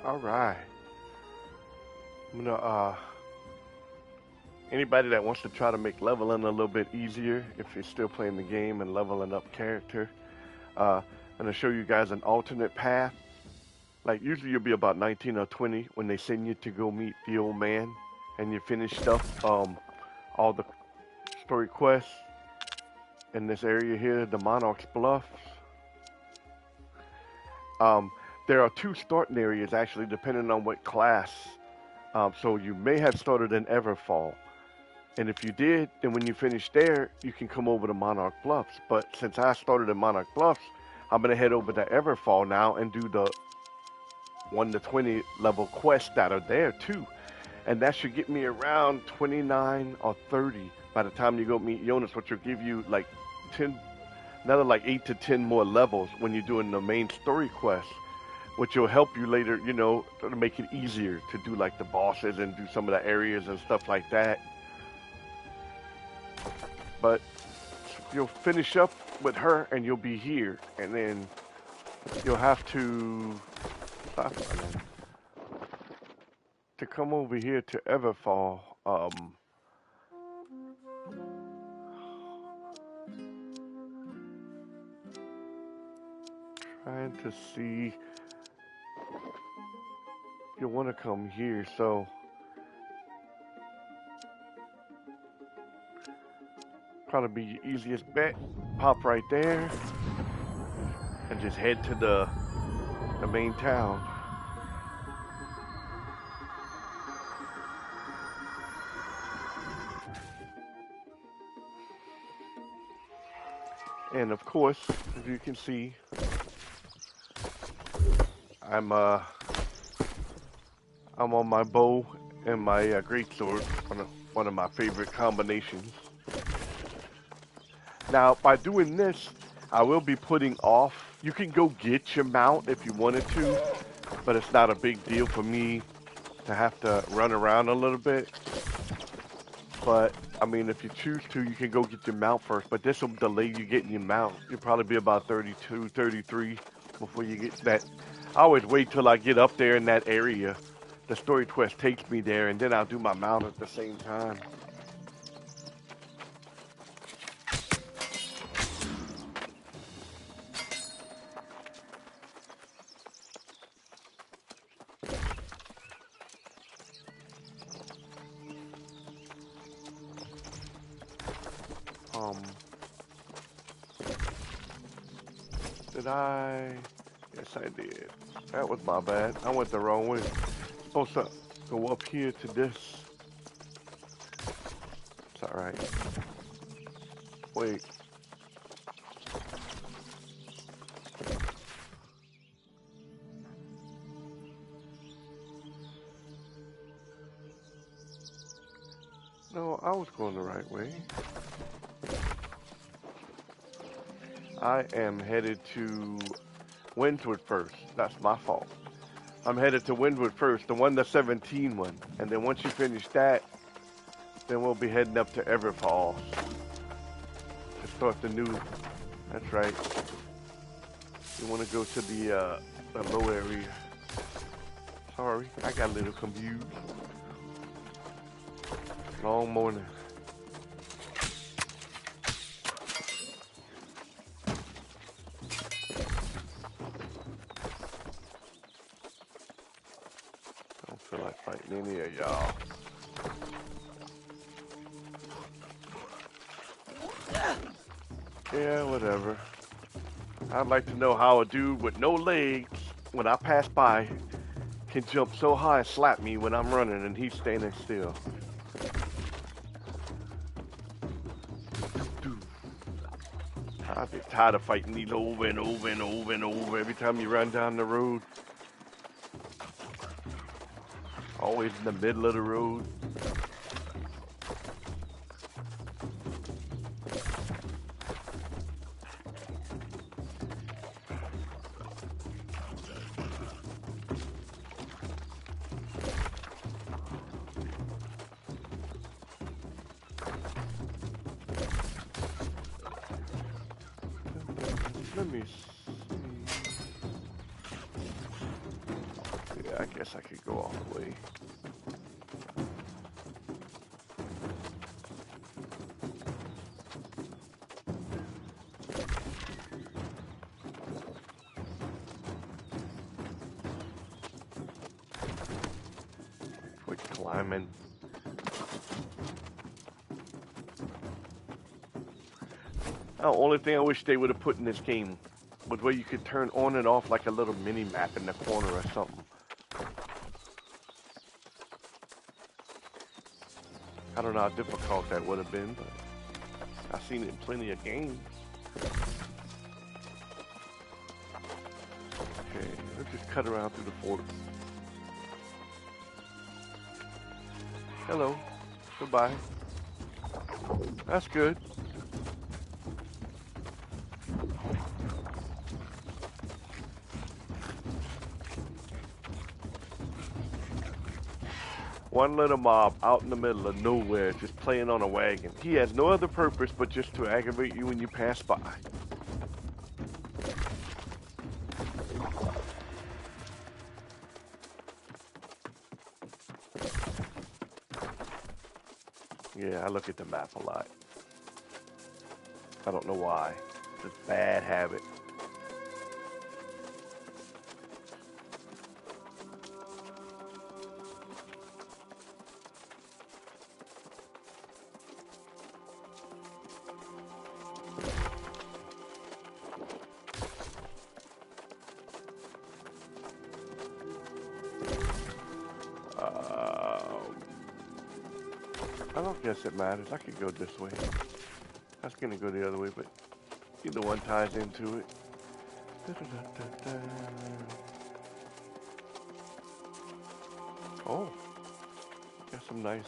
All right. I'm gonna anybody that wants to try to make leveling a little bit easier, if you're still playing the game and leveling up character, I'm gonna show you guys an alternate path. Like usually you'll be about 19 or 20 when they send you to go meet the old man, and you finish stuff, all the story quests in this area here, the Monarch's Bluffs. Um, there are two starting areas actually, depending on what class. So you may have started in Everfall. And if you did, then when you finish there, you can come over to Monarch Bluffs. But since I started in Monarch Bluffs, I'm going to head over to Everfall now and do the 1 to 20 level quests that are there too. And that should get me around 29 or 30 by the time you go meet Yonas, which will give you like 10, another like 8 to 10 more levels when you're doing the main story quest, which will help you later, you know, to make it easier to do like the bosses and do some of the areas and stuff like that. But you'll finish up with her and you'll be here, and then you'll have to stop running to come over here to Everfall. Trying to see, you'll want to come here, so probably be your easiest bet. Pop right there and just head to the main town. And of course, as you can see, I'm on my bow and my greatsword, one of my favorite combinations. Now, by doing this, I will be putting off. You can go get your mount if you wanted to, but it's not a big deal for me to have to run around a little bit. But, I mean, if you choose to, you can go get your mount first, but this will delay you getting your mount. You'll probably be about 32, 33 before you get that. I always wait till I get up there in that area. The story quest takes me there, and then I'll do my mount at the same time. Did I? Yes, I did. That was my bad. I went the wrong way. Supposed to go up here to this. It's alright. Wait. No, I was going the right way. I am headed to Windward first. That's my fault. I'm headed to Windward first, the 17 one. And then once you finish that, then we'll be heading up to Everfall to start the new. That's right. You want to go to the low area. Sorry, I got a little confused. Long morning. Don't feel like fighting any of y'all. Yeah, whatever. I'd like to know how a dude with no legs, when I pass by, can jump so high and slap me when I'm running and he's standing still. I get tired of fighting these over and over and over and over every time you run down the road. Always in the middle of the road. Let me see. Yeah, I guess I could go all the way. Quick climbing. The only thing I wish they would have put in this game was where you could turn on and off like a little mini map in the corner or something. I don't know how difficult that would have been, but I've seen it in plenty of games. Okay, let's just cut around through the forest. Hello. Goodbye. That's good. One little mob out in the middle of nowhere just playing on a wagon. He has no other purpose but just to aggravate you when you pass by. Yeah, I look at the map a lot. I don't know why. It's a bad habit. I don't guess it matters. I could go this way. I was gonna go the other way, but either one ties into it. Oh, got some nice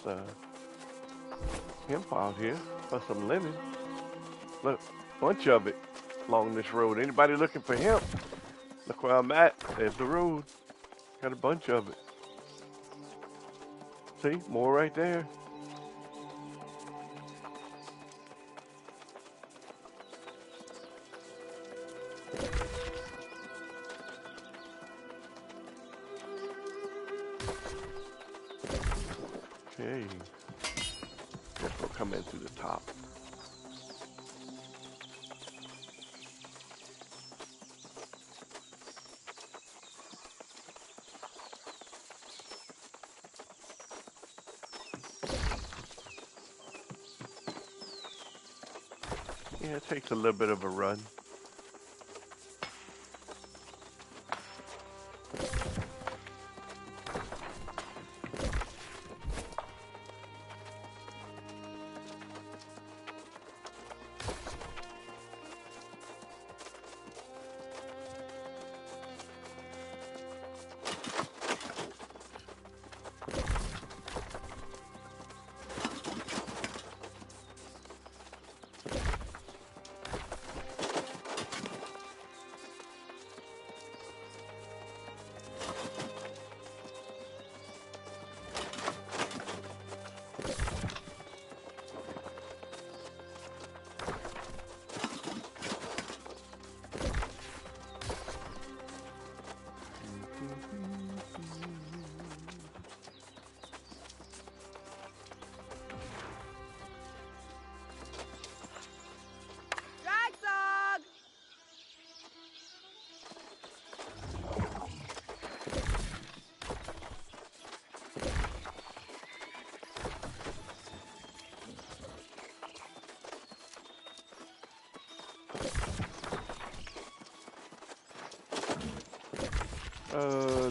hemp out here for some lemon. Look, bunch of it along this road. Anybody looking for hemp? Look where I'm at. There's the road. Got a bunch of it. See, more right there. Okay. Guess we'll come in through the top. Yeah, it takes a little bit of a run.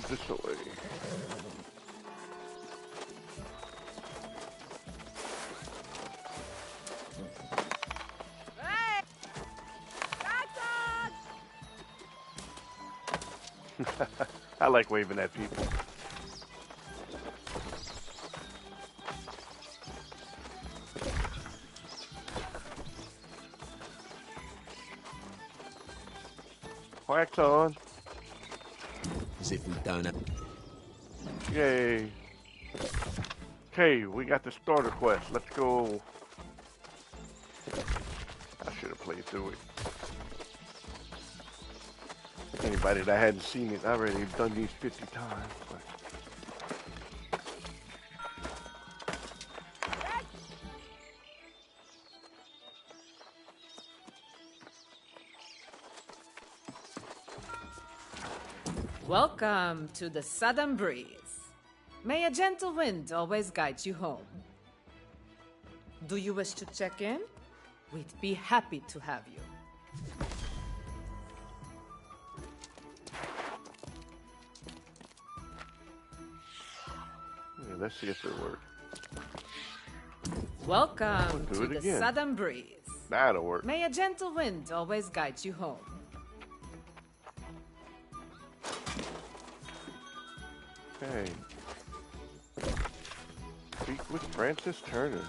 This way. Hey! I like waving at people. Wax on. As if we don't have... Yay. Okay, we got the starter quest. Let's go. I should have played through it. Anybody that hadn't seen it, I already done these 50 times. But Welcome to the Southern Breeze. May a gentle wind always guide you home. Do you wish to check in? We'd be happy to have you. yeah, let's see if it works. Welcome Do to it the again. Southern Breeze. That'll work. May a gentle wind always guide you home. Hey. Speak with Francis Turner.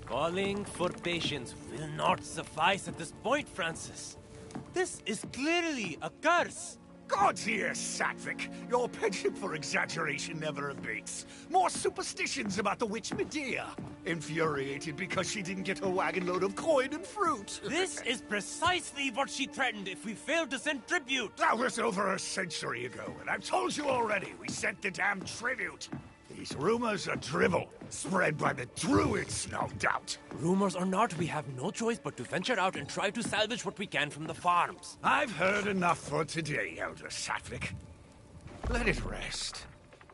Calling for patience will not suffice at this point, Francis. This is clearly a curse. God dear, Satvik, your penchant for exaggeration never abates. More superstitions about the witch Medea. Infuriated because she didn't get a wagon load of coin and fruit. This is precisely what she threatened if we failed to send tribute. That was over a century ago, and I've told you already, we sent the damn tribute. These rumors are drivel, spread by the druids, no doubt. Rumors or not, we have no choice but to venture out and try to salvage what we can from the farms. I've heard enough for today, Elder Satvik. Let it rest.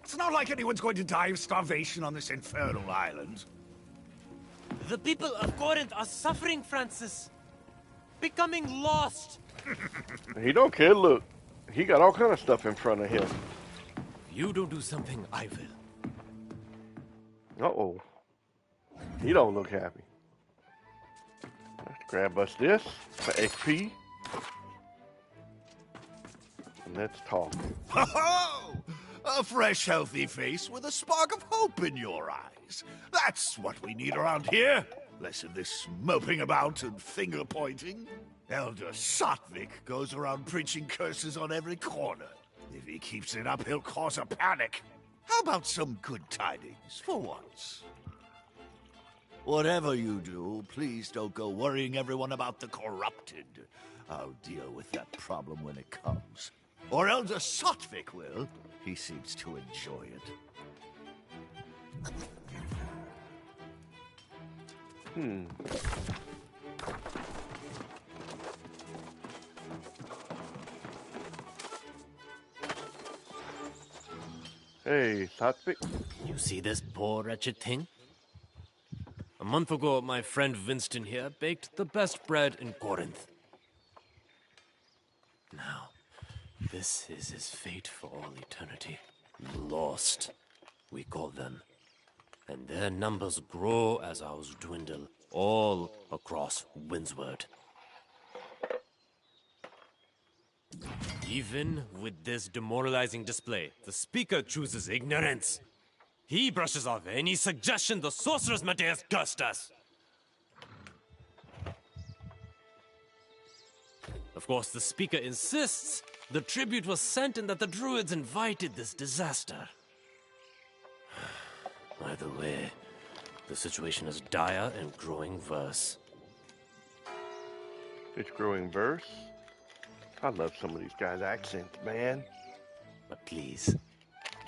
It's not like anyone's going to die of starvation on this infernal island. The people of Corinth are suffering, Francis. Becoming lost. He don't care. Look, he got all kind of stuff in front of him. If you don't do something, I will. Uh-oh. He don't look happy. Let's grab us this for XP. And let's talk. Ho-ho! A fresh, healthy face with a spark of hope in your eyes. That's what we need around here. Less of this moping about and finger-pointing. Elder Satvik goes around preaching curses on every corner. If he keeps it up, he'll cause a panic. How about some good tidings, for once? Whatever you do, please don't go worrying everyone about the corrupted. I'll deal with that problem when it comes. Or Elder Satvik will. He seems to enjoy it. Hey, Satvik. You see this poor wretched thing? A month ago, my friend Winston here baked the best bread in Corinth. Now, this is his fate for all eternity. Lost, we call them. And their numbers grow as ours dwindle, all across Windsward. Even with this demoralizing display, the speaker chooses ignorance. He brushes off any suggestion the sorceress Mateus cursed us. Of course, the speaker insists the tribute was sent and that the druids invited this disaster. Either way, the situation is dire and growing worse. It's growing verse. I love some of these guys' accents, man. But please,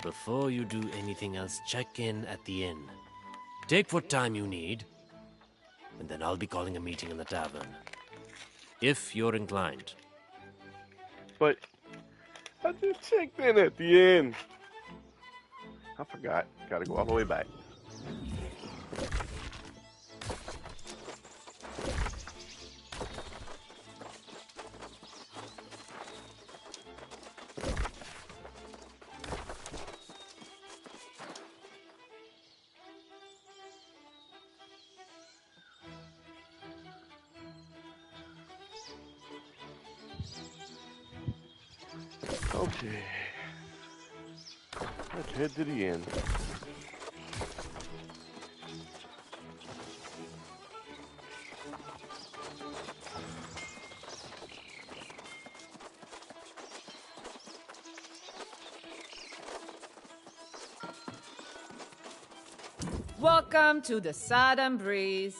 before you do anything else, check in at the inn. Take what time you need, and then I'll be calling a meeting in the tavern. If you're inclined. But I just checked in at the end. I forgot. Gotta go all the way back. Okay. Let's head to the inn. Welcome to the Southern Breeze.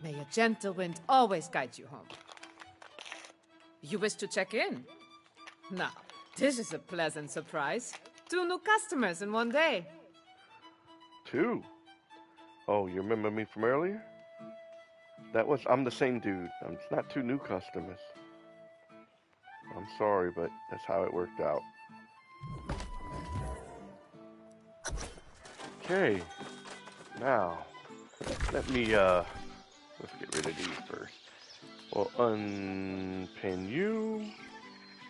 May a gentle wind always guide you home. You wish to check in? Now, this is a pleasant surprise. 2 new customers in one day. 2? Oh, you remember me from earlier? I'm the same dude. It's not 2 new customers. I'm sorry, but that's how it worked out. Okay. Now, let's get rid of these first. We'll unpin you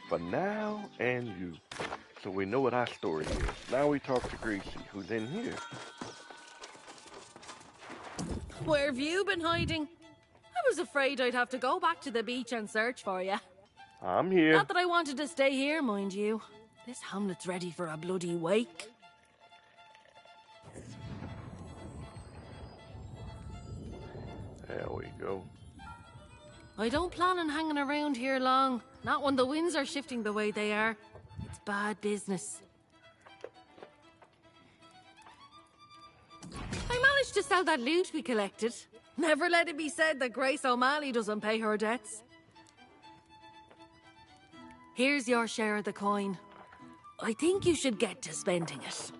for now and you. So we know what our story is. Now we talk to Gracie, who's in here. Where have you been hiding? I was afraid I'd have to go back to the beach and search for you. I'm here. Not that I wanted to stay here, mind you. This hamlet's ready for a bloody wake. There we go. I don't plan on hanging around here long. Not when the winds are shifting the way they are. It's bad business. I managed to sell that loot we collected. Never let it be said that Grace O'Malley doesn't pay her debts. Here's your share of the coin. I think you should get to spending it.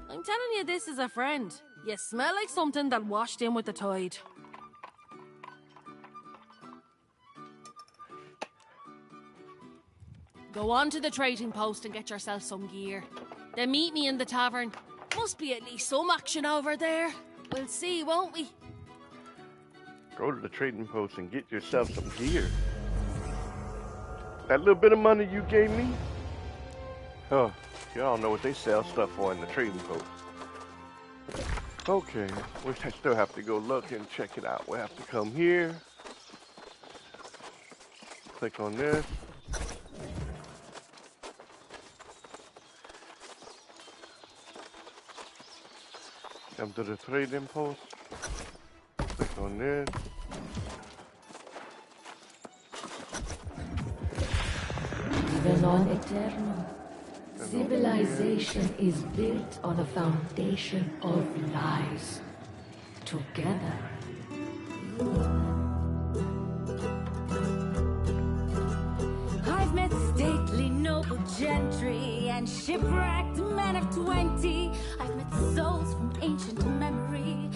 I'm telling you this as a friend. You smell like something that washed in with the tide. Go on to the trading post and get yourself some gear. Then meet me in the tavern. Must be at least some action over there. We'll see, won't we? Go to the trading post and get yourself some gear. That little bit of money you gave me? Oh, y'all know what they sell stuff for in the trading post. Okay, we still have to go look and check it out. We have to come here. Click on this. Come to the trading post. Click on this. Even on Aeternum, civilization is built on a foundation of lies. Together. I've met stately noble gentry and shipwrecked men of 20. I've met souls from ancient memory,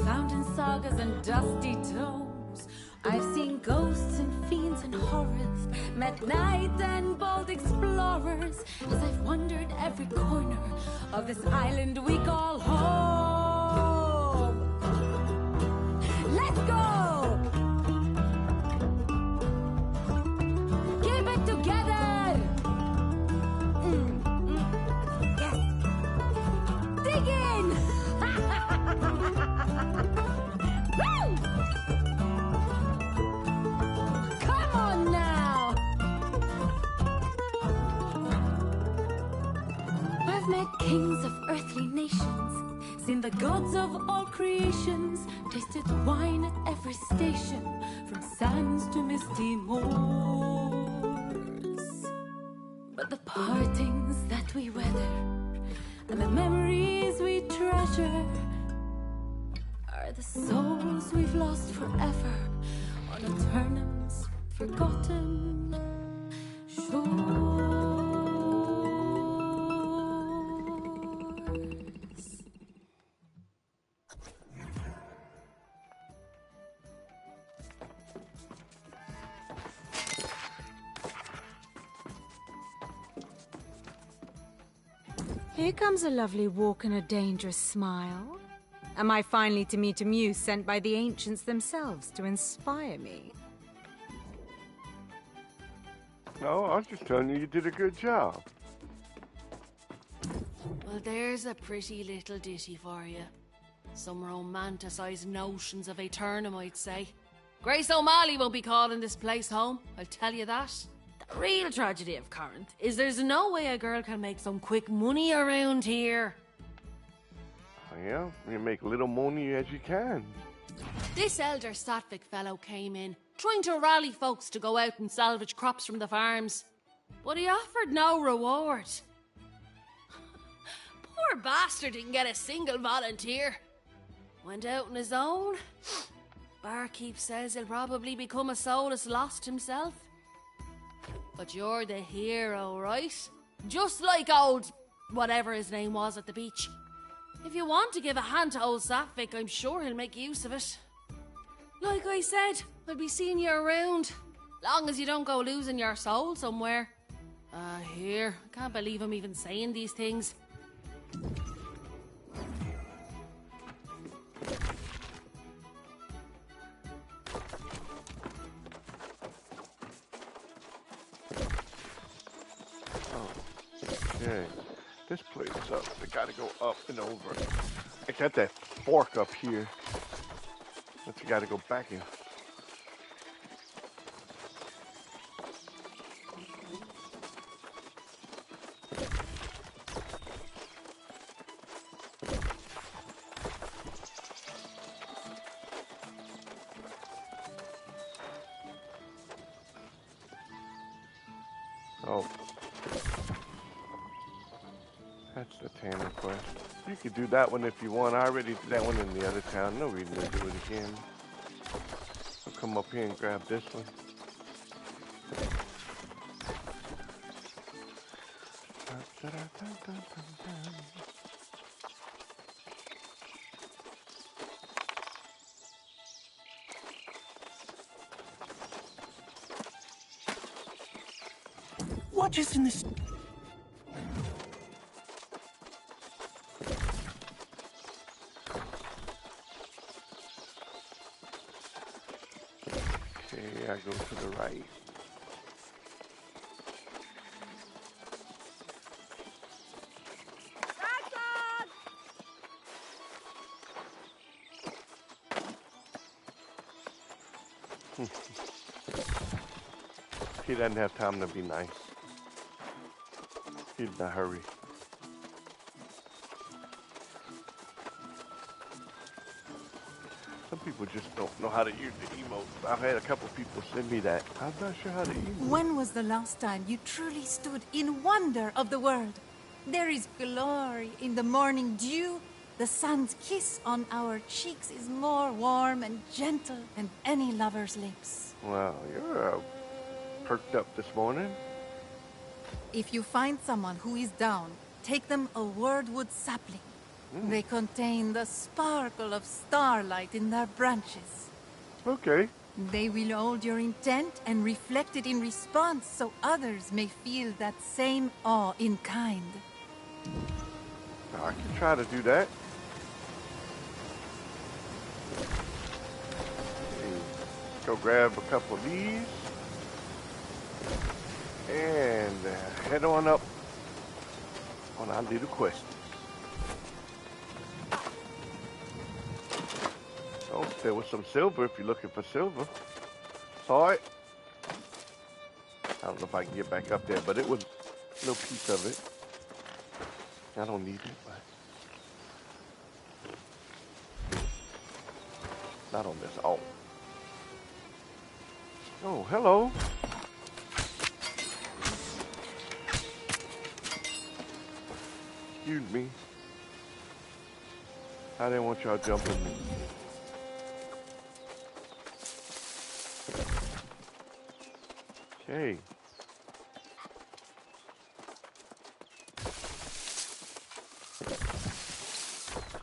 found in sagas and dusty tomes. I've seen ghosts and fiends and horrors, met knight and bold explorers, as I've wandered every corner of this island we call home. Let's go! Keep it together! Yes! Dig in! Woo! Come on now! I've met kings of earthly nations, seen the gods of all creations, tasted wine at every station, from sands to misty moors. But the partings that we weather and the memories we treasure are the souls we've lost forever on Aeternum's forgotten shores. Here comes a lovely walk and a dangerous smile. Am I finally to meet a muse sent by the ancients themselves to inspire me? No, I was just telling you did a good job. Well, there's a pretty little ditty for you. Some romanticised notions of Aeternum, I'd say. Grace O'Malley won't be calling this place home, I'll tell you that. Real tragedy of Corinth is there's no way a girl can make some quick money around here. Yeah, you make little money as you can. This elder Sattvic fellow came in, trying to rally folks to go out and salvage crops from the farms. But he offered no reward. Poor bastard didn't get a single volunteer. Went out on his own. Barkeep says he'll probably become a soulless lost himself. But you're the hero, right? Just like old whatever his name was at the beach. If you want to give a hand to old Sattvic, I'm sure he'll make use of it. Like I said, I'll be seeing you around. Long as you don't go losing your soul somewhere. Here. I can't believe I'm even saying these things. Okay. This place up. They gotta go up and over. I got that fork up here. But you gotta go back in. Oh. That's the Tanner quest. You could do that one if you want. I already did that one in the other town. No reason to do it again. I'll come up here and grab this one. What is in this? Okay, I go to the right. He doesn't have time to be nice. He's in a hurry. Some people just don't know how to use the emotes. I've had a couple people send me that. I'm not sure how to emote. When was the last time you truly stood in wonder of the world? There is glory in the morning dew. The sun's kiss on our cheeks is more warm and gentle than any lover's lips. Wow, you're perked up this morning. If you find someone who is down, take them a wordwood sapling. They contain the sparkle of starlight in their branches. Okay. They will hold your intent and reflect it in response so others may feel that same awe in kind. I can try to do that. Go grab a couple of these. And head on up on our little quest. Oh, there was some silver if you're looking for silver. Saw it. I don't know if I can get back up there, but it was a little piece of it. I don't need it, but not on this. Oh. Oh, hello. Excuse me. I didn't want y'all jumping me. Okay.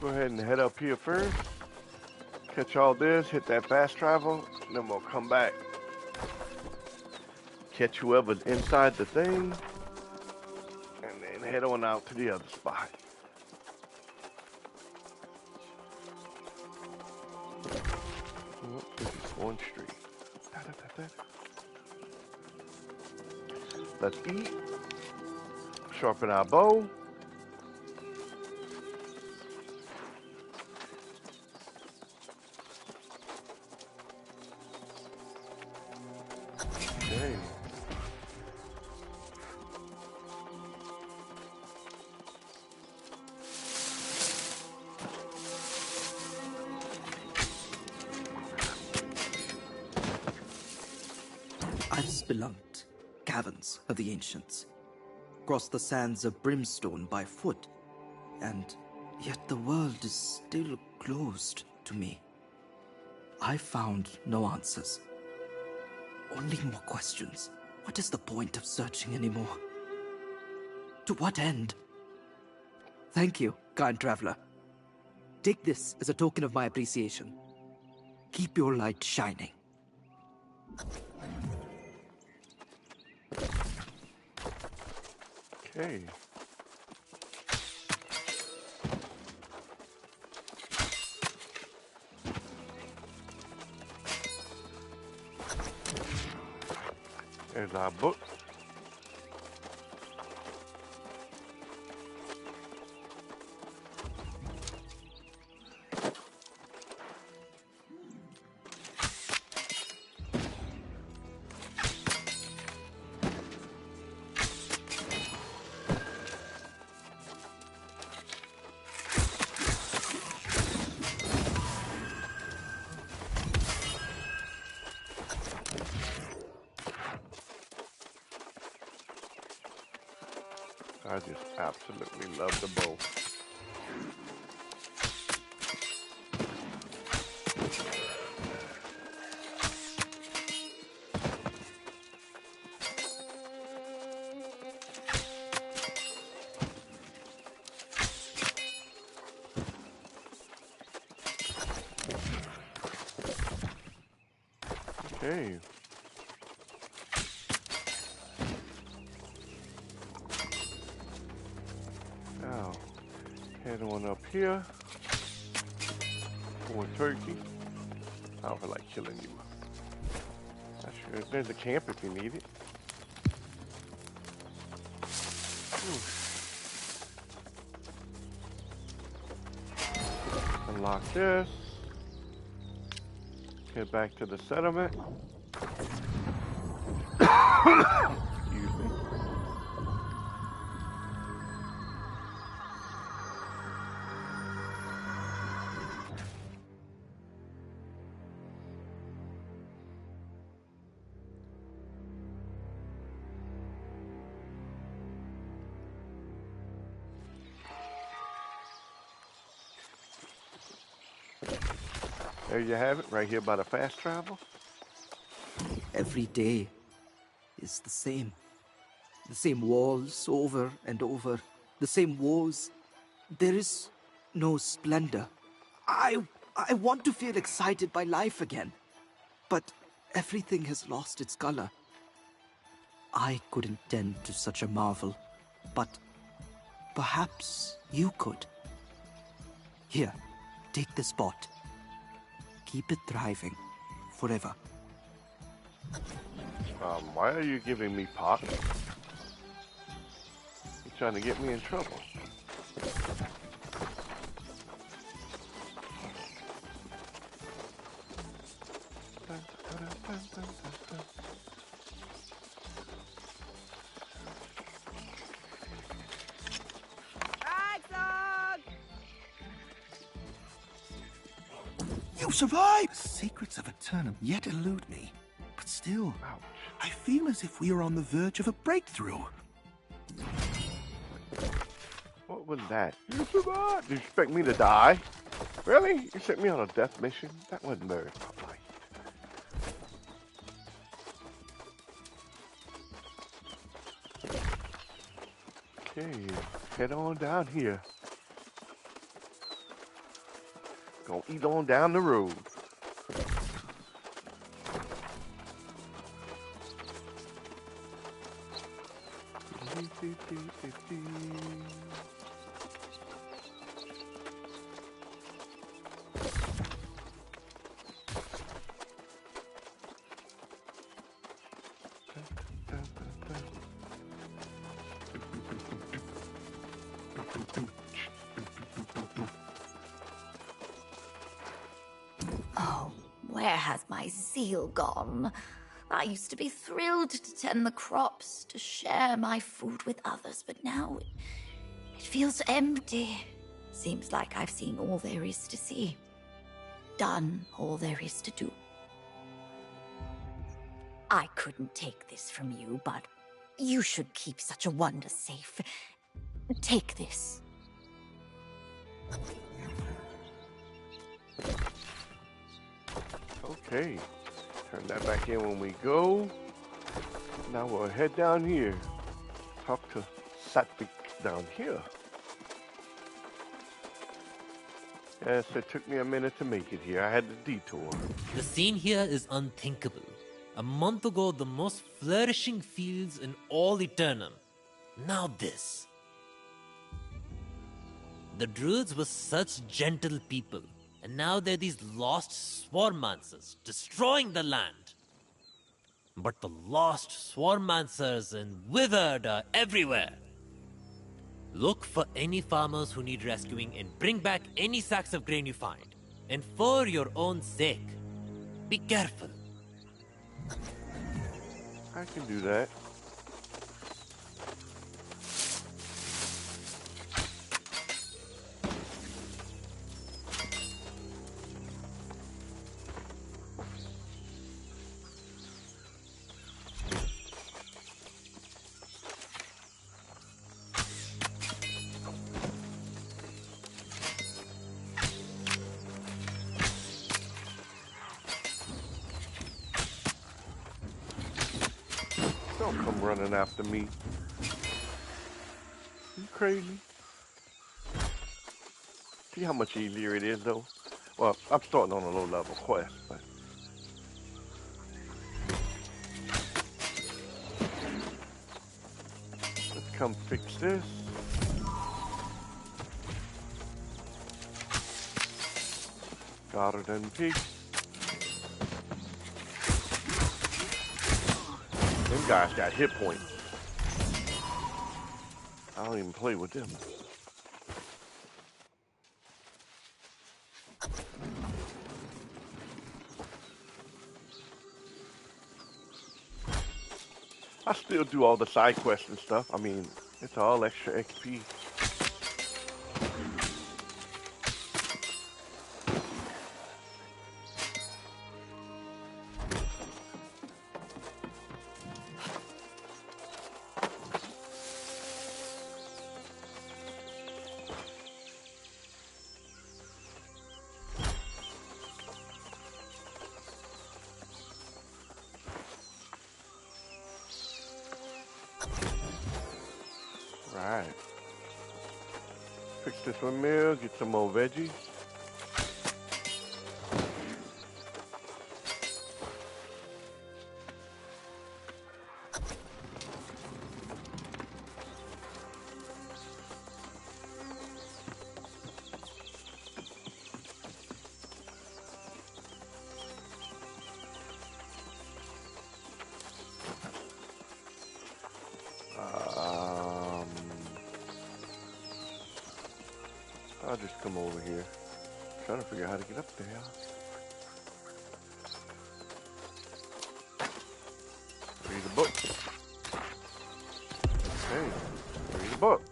Go ahead and head up here first. Catch all this, hit that fast travel, and then we'll come back. Catch whoever's inside the thing, and then head on out to the other spot. Oh, this is one street. Let's eat. Sharpen our bow. Okay. I've spelunkt caverns of the ancients, crossed the sands of brimstone by foot, and yet the world is still closed to me. I found no answers. Only more questions. What is the point of searching anymore? To what end? Thank you, kind traveler. Take this as a token of my appreciation. Keep your light shining. Okay. There's our book. I just absolutely love the bow. Okay. Now, head on up here. For turkey. I don't feel like killing you. Not sure. There's a camp if you need it. Unlock this. Head back to the settlement. Excuse me. There you have it, right here by the fast travel. Every day is the same. The same walls over and over. The same wars. There is no splendor. I want to feel excited by life again. But everything has lost its color. I couldn't tend to such a marvel. But perhaps you could. Here, take this pot. Keep it thriving forever. Why are you giving me pot? You're trying to get me in trouble. You survived! The secrets of Aeternum yet elude me. But still, Ouch. I feel as if we are on the verge of a breakthrough. What was that? You survived! You expect me to die? Really? You sent me on a death mission? That wasn't very polite. Okay, head on down here. Gonna eat on down the road. Oh, where has my zeal gone? I used to be thrilled to tend the crops, to share my food with others, but now it feels empty. Seems like I've seen all there is to see. Done all there is to do. I couldn't take this from you, but you should keep such a wonder safe. Take this. Okay. Turn that back in when we go. Now we'll head down here. Talk to Satvik down here. Yes, it took me a minute to make it here. I had the detour. The scene here is unthinkable. A month ago, the most flourishing fields in all Aeternum. Now this. The druids were such gentle people, and now they're these lost swarmancers, destroying the land. But the lost swarmancers and withered are everywhere. Look for any farmers who need rescuing and bring back any sacks of grain you find. And for your own sake, be careful. I can do that. Don't come running after me. You crazy? See how much easier it is, though? Well, I'm starting on a low-level quest, but... Let's come fix this. Goddard and Pig. Them guys got hit points. I don't even play with them. I still do all the side quests and stuff. I mean, it's all extra XP. Right. Fix this windmill, get some more veggies. I'll just come over here. Trying to figure out how to get up there. Read the book. Okay, read the book.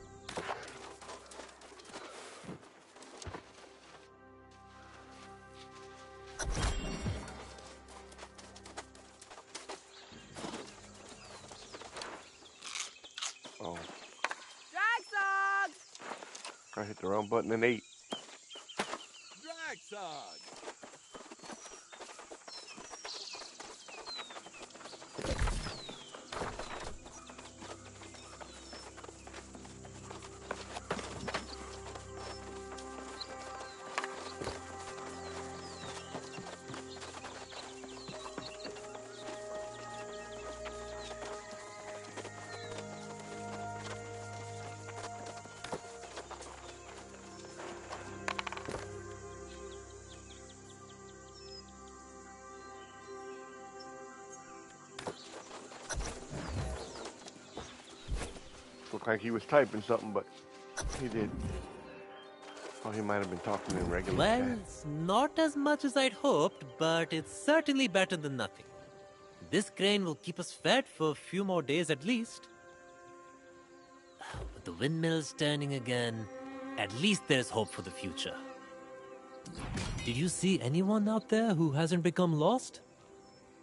Oh. I hit the wrong button and ate. Dragson! Looked like he was typing something, but he didn't. Oh, he might have been talking in regular Well, chat. it's not as much as I'd hoped, but it's certainly better than nothing. This grain will keep us fed for a few more days at least. With the windmills turning again, at least there's hope for the future. Did you see anyone out there who hasn't become lost?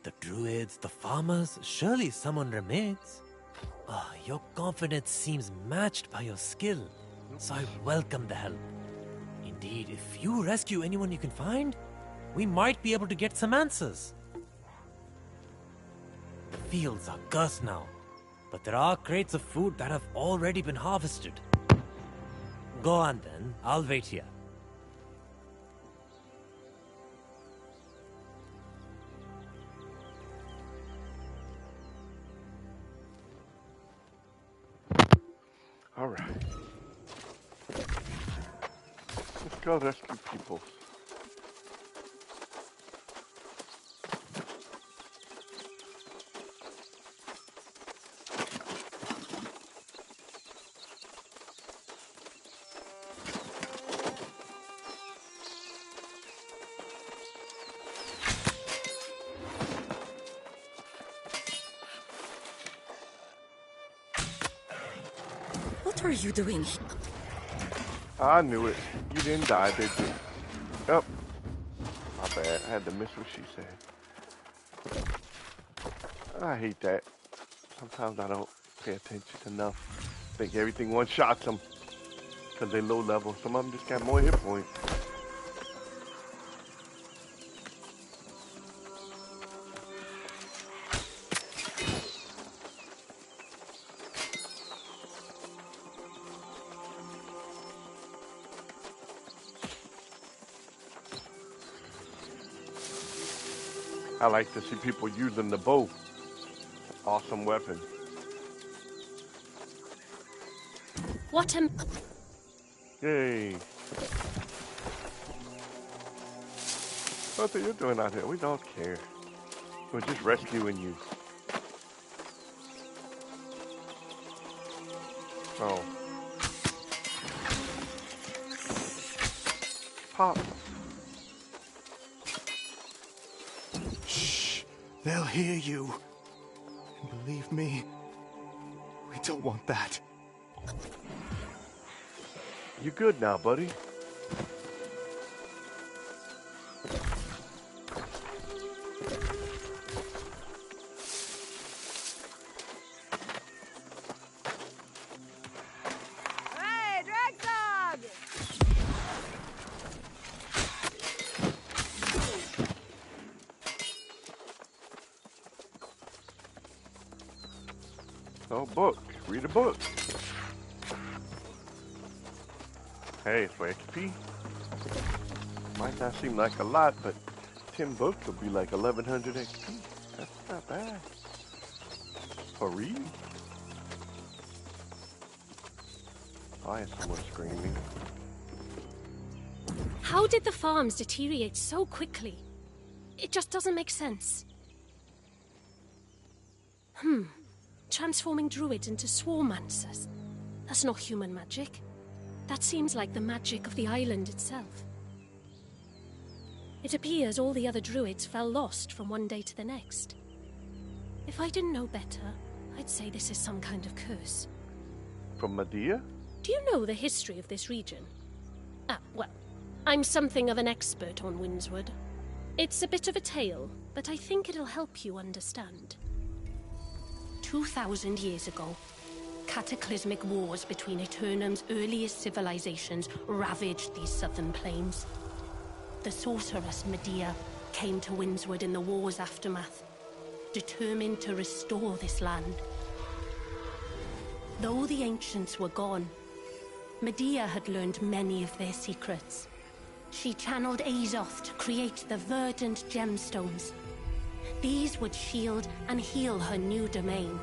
The druids, the farmers, surely someone remains. Ah, your confidence seems matched by your skill, so I welcome the help. Indeed, if you rescue anyone you can find, we might be able to get some answers. The fields are cursed now, but there are crates of food that have already been harvested. Go on then, I'll wait here. All right. Let's go rescue people. What are you doing? I knew it. You didn't die, did you? Oh, my bad. I had to miss what she said. I hate that. Sometimes I don't pay attention enough. Think everything one-shots them because they low level. Some of them just got more hit points. I like to see people using the bow. Awesome weapon. What am... Yay. What are you doing out here? We don't care. We're just rescuing you. Oh. Pop. They'll hear you. And believe me, we don't want that. You good now, buddy? Hey, drag dog! Oh, book. Read a book. Hey, it's for XP. Might not seem like a lot, but 10 books will be like 1100 XP. That's not bad. For reading. Oh, I had someone screaming. How did the farms deteriorate so quickly? It just doesn't make sense. Transforming druids into swarmancers. That's not human magic. That seems like the magic of the island itself. It appears all the other druids fell lost from one day to the next. If I didn't know better, I'd say this is some kind of curse. From Medea? Do you know the history of this region? Well, I'm something of an expert on Windswood. It's a bit of a tale, but I think it'll help you understand. 2,000 years ago, cataclysmic wars between Aeternum's earliest civilizations ravaged these southern plains. The sorceress Medea came to Windswood in the war's aftermath, determined to restore this land. Though the ancients were gone, Medea had learned many of their secrets. She channeled Azoth to create the verdant gemstones. These would shield and heal her new domain.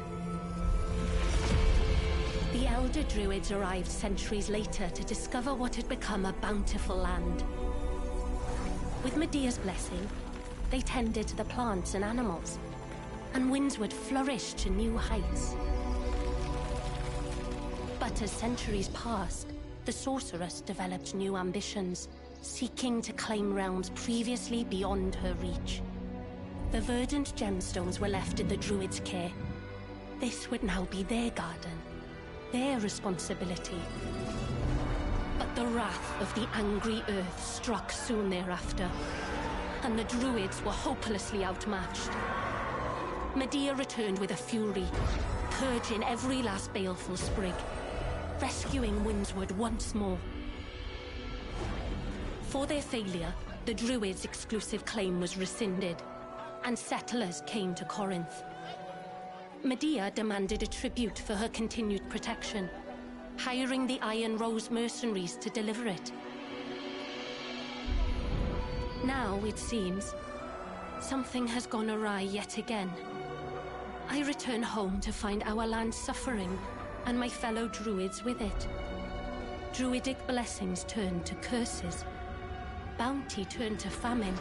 The elder druids arrived centuries later to discover what had become a bountiful land. With Medea's blessing, they tended to the plants and animals, and Windswood flourished to new heights. But as centuries passed, the sorceress developed new ambitions, seeking to claim realms previously beyond her reach. The verdant gemstones were left in the druids' care. This would now be their garden, their responsibility. But the wrath of the angry earth struck soon thereafter, and the druids were hopelessly outmatched. Medea returned with a fury, purging every last baleful sprig, rescuing Windswood once more. For their failure, the Druids' exclusive claim was rescinded, and settlers came to Corinth. Medea demanded a tribute for her continued protection, hiring the Iron Rose mercenaries to deliver it. Now, it seems, something has gone awry yet again. I return home to find our land suffering, and my fellow Druids with it. Druidic blessings turned to curses, bounty turned to famine,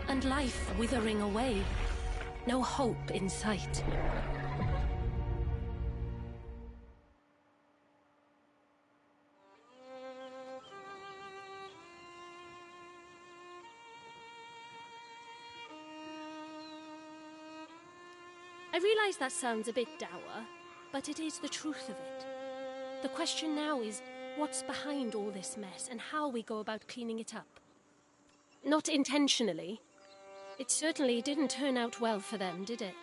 and life withering away. No hope in sight. I realize that sounds a bit dour, but it is the truth of it. The question now is, what's behind all this mess and how we go about cleaning it up? Not intentionally. It certainly didn't turn out well for them, did it?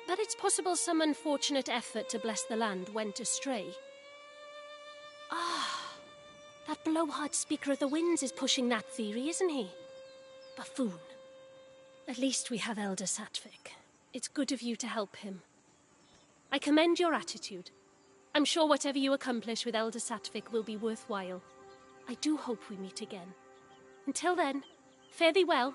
But it's possible some unfortunate effort to bless the land went astray. Ah, that blowhard Speaker of the Winds is pushing that theory, isn't he? Buffoon. At least we have Elder Satvik. It's good of you to help him. I commend your attitude. I'm sure whatever you accomplish with Elder Satvik will be worthwhile. I do hope we meet again. Until then, fare thee well.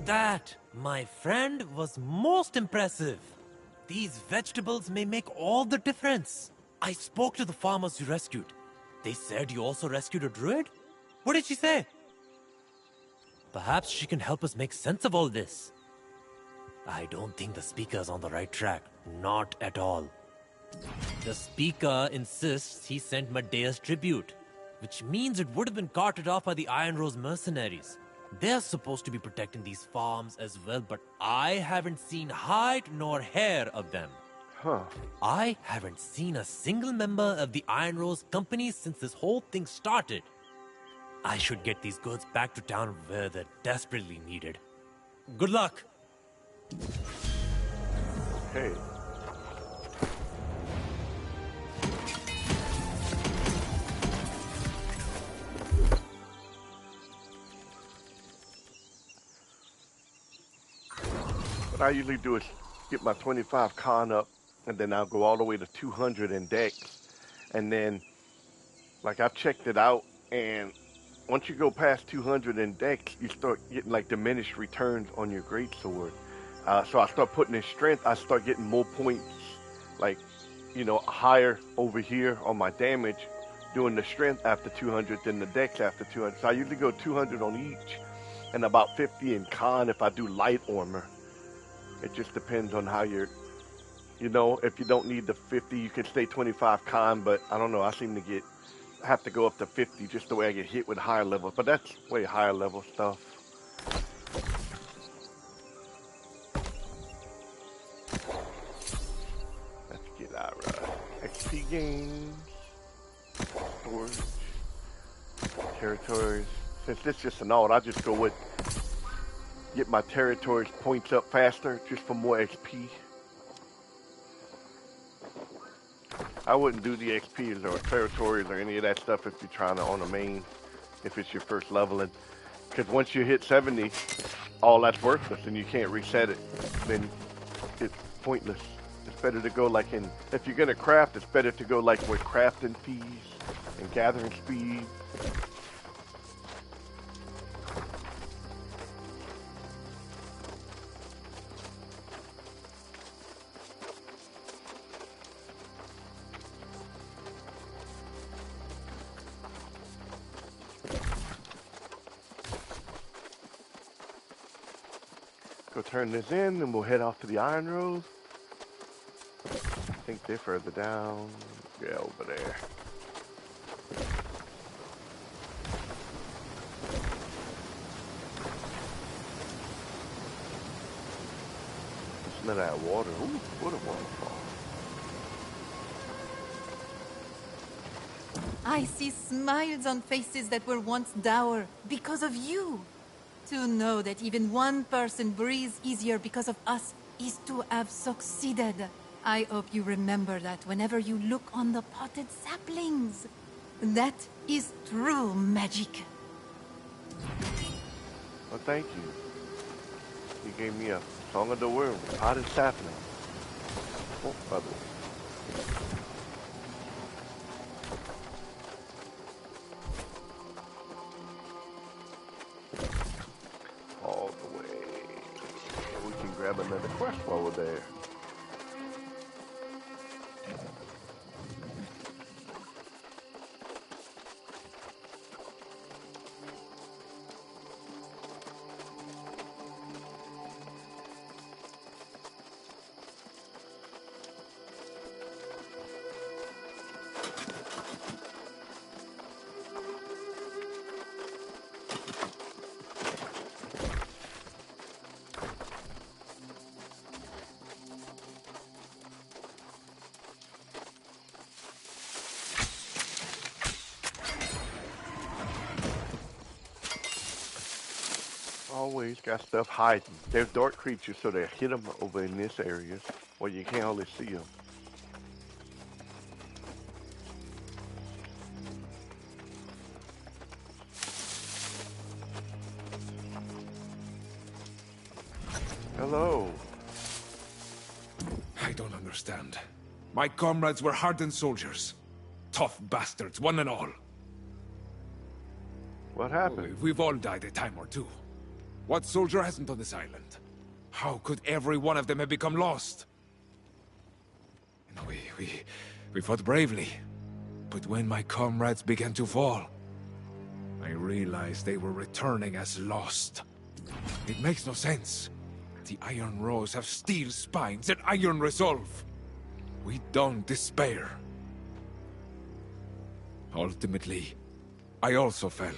That, my friend, was most impressive. These vegetables may make all the difference. I spoke to the farmers you rescued. They said you also rescued a druid? What did she say? Perhaps she can help us make sense of all this. I don't think the speaker's on the right track. Not at all. The speaker insists he sent Medea's tribute, which means it would have been carted off by the Iron Rose mercenaries. They're supposed to be protecting these farms as well, but I haven't seen hide nor hair of them. Huh. I haven't seen a single member of the Iron Rose company since this whole thing started. I should get these goods back to town where they're desperately needed. Good luck! Hey. What I usually do is get my 25 con up, and then I'll go all the way to 200 in dex. And then, like, I've checked it out, and once you go past 200 in dex, you start getting, like, diminished returns on your greatsword. So I start putting in strength, I start getting more points, like, you know, higher over here on my damage, doing the strength after 200 than the dex after 200. So I usually go 200 on each, and about 50 in con if I do light armor. It just depends on how you're, you know, if you don't need the 50, you can stay 25 con, but I don't know, I seem to have to go up to 50 just the way I get hit with higher levels, but that's way higher level stuff. Let's get our XP gains, storage, territories. Since this is just an alt, I just go with get my territories points up faster just for more XP. I wouldn't do the XPs or territories or any of that stuff if you're trying to on a main, if it's your first leveling. Because once you hit 70, all that's worthless and you can't reset it. Then it's pointless. It's better to go like in, if you're going to craft, it's better to go like with crafting fees and gathering speed. Go turn this in, and we'll head off to the Iron Rose. I think they're further down. Yeah, over there. Smell that water. Ooh, what a waterfall. I see smiles on faces that were once dour because of you. To know that even one person breathes easier because of us is to have succeeded. I hope you remember that whenever you look on the potted saplings. That is true magic. Well, thank you. You gave me a song of the world, potted sapling. Oh, brother. All the way. And we can grab another quest while we're there. Always got stuff hiding. There's dark creatures, so they hit them over in this area where you can't hardly see them. Hello. I don't understand. My comrades were hardened soldiers. Tough bastards, one and all. What happened? We've all died a time or two. What soldier hasn't on this island? How could every one of them have become lost? We fought bravely. But when my comrades began to fall, I realized they were returning as lost. It makes no sense. The Iron Rose have steel spines and iron resolve. We don't despair. Ultimately, I also fell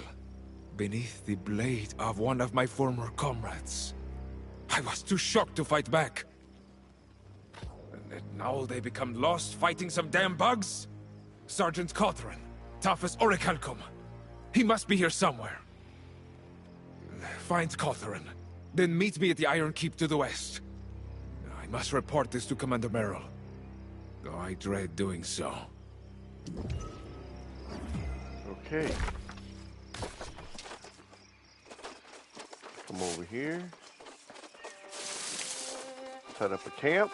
beneath the blade of one of my former comrades. I was too shocked to fight back. And now they become lost fighting some damn bugs? Sergeant Cawthron, tough as Orichalcum. He must be here somewhere. Find Cawthron, then meet me at the Iron Keep to the west. I must report this to Commander Merrill, though I dread doing so. Okay. Come over here. Set up a camp.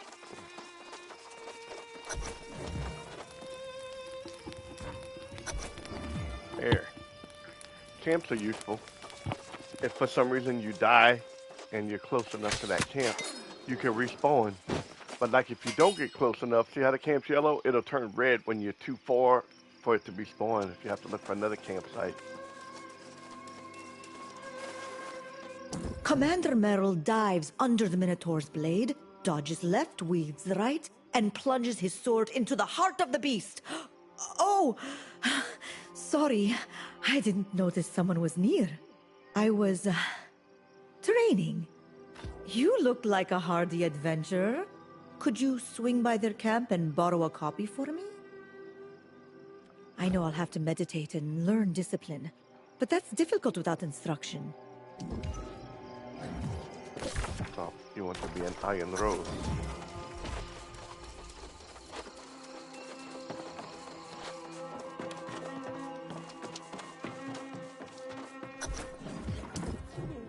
There. Camps are useful. If for some reason you die and you're close enough to that camp, you can respawn. But like if you don't get close enough, see how the camp's yellow? It'll turn red when you're too far for it to be spawned if you have to look for another campsite. Commander Merrill dives under the Minotaur's blade, dodges left, weaves right, and plunges his sword into the heart of the beast. Oh! Sorry, I didn't notice someone was near. I was, training. You look like a hardy adventurer. Could you swing by their camp and borrow a copy for me? I know I'll have to meditate and learn discipline, but that's difficult without instruction. Oh, you want to be an Iron Rose.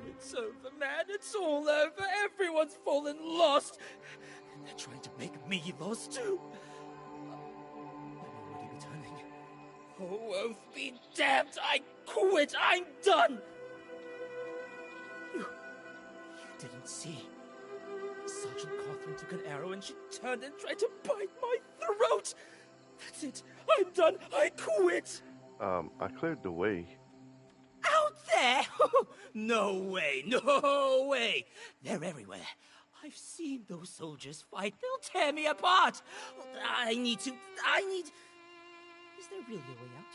It's over, man. It's all over. Everyone's fallen lost. They're trying to make me lost too. I'm already returning. Oh, oath be damned. I quit. I'm done. You didn't see. Sergeant Cawthron took an arrow and she turned and tried to bite my throat. That's it. I'm done. I quit. I cleared the way. Out there? No way. No way. They're everywhere. I've seen those soldiers fight. They'll tear me apart. I need... Is there really a way out?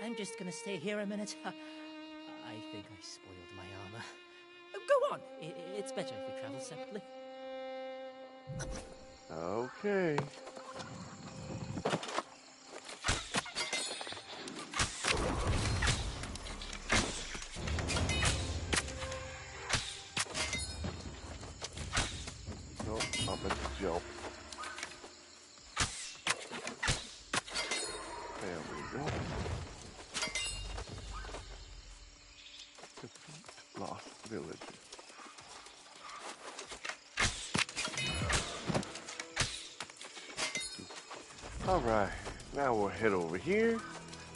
I'm just gonna stay here a minute. I think I spoiled my armor. Go on. It's better if we travel separately. Okay. village. Alright, now we'll head over here.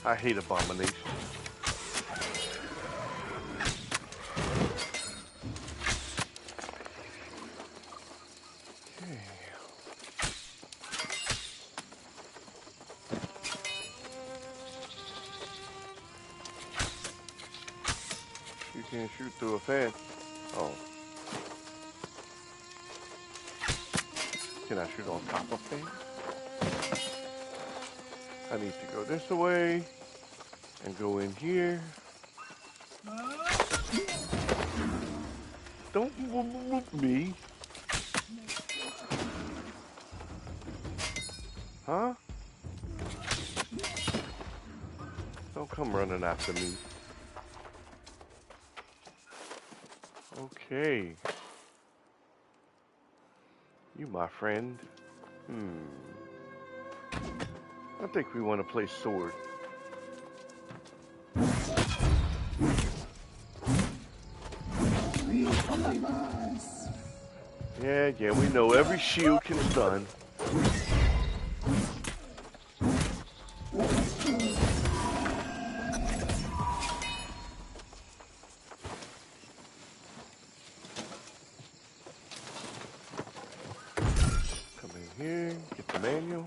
I hate abominations. Okay. You can't shoot through a fence. Oh. Can I shoot on top of things? I need to go this way and go in here. Don't whoop me. Huh? Don't come running after me. Okay. You my friend. I think we want to play sword. Yeah, we know every shield can stun. Come in here, get the manual.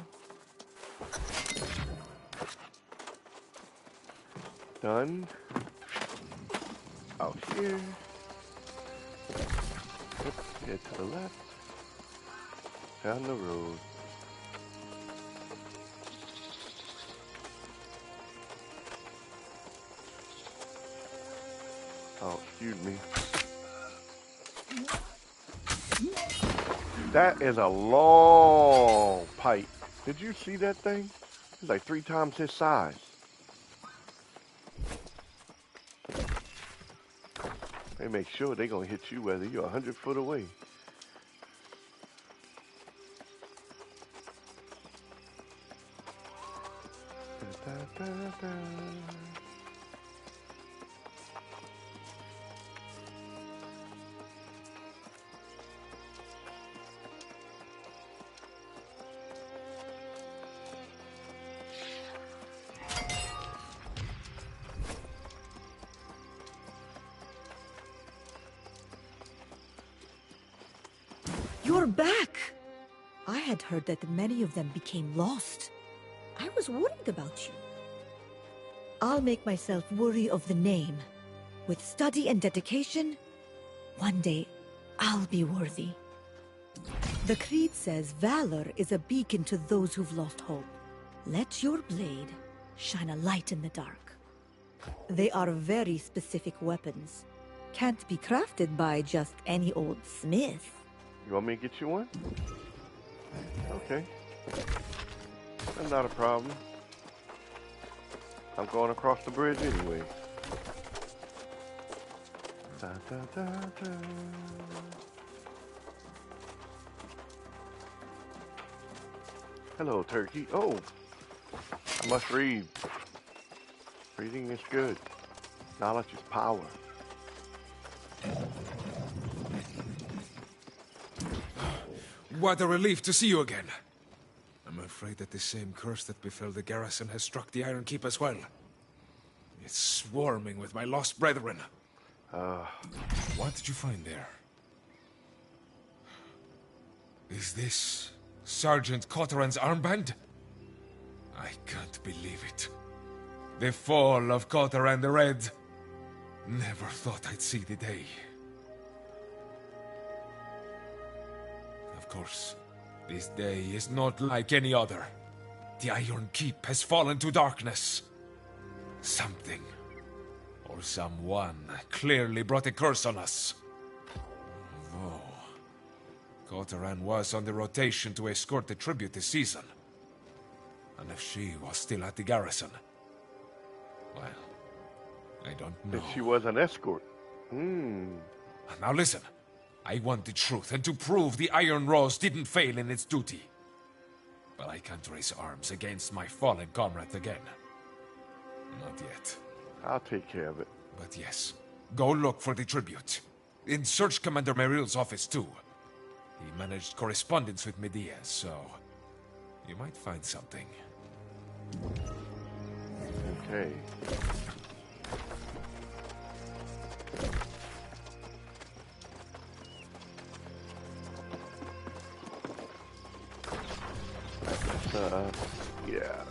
Done. Out here. Head to the left. Down the road. Oh, excuse me. That is a long pipe. Did you see that thing? It's like 3 times his size. They make sure they're gonna hit you whether you're 100 foot away. Da, da, da. You're back! I had heard that many of them became lost. I was worried about you. I'll make myself worry of the name. With study and dedication, one day I'll be worthy. The creed says valor is a beacon to those who've lost hope. Let your blade shine a light in the dark. They are very specific weapons. Can't be crafted by just any old smith. You want me to get you one? Okay. That's not a problem. I'm going across the bridge anyway. Da, da, da, da. Hello, turkey. Oh, I must read. Reading is good. Knowledge is power. What a relief to see you again. I'm afraid that the same curse that befell the garrison has struck the Iron Keep as well. It's swarming with my lost brethren. What did you find there? Is this Sergeant Cotteran's armband? I can't believe it. The fall of Cotteran the Red. Never thought I'd see the day. Of course, this day is not like any other. The Iron Keep has fallen to darkness. Something, or someone, clearly brought a curse on us. Though Cotteran was on the rotation to escort the tribute this season. And if she was still at the garrison, well, I don't know. If she was an escort. Now listen. I want the truth, and to prove the Iron Rose didn't fail in its duty. But I can't raise arms against my fallen comrades again. Not yet. I'll take care of it. But yes, go look for the tribute. In Search Commander Meryl's office, too. He managed correspondence with Medea, so you might find something. Okay. Yeah.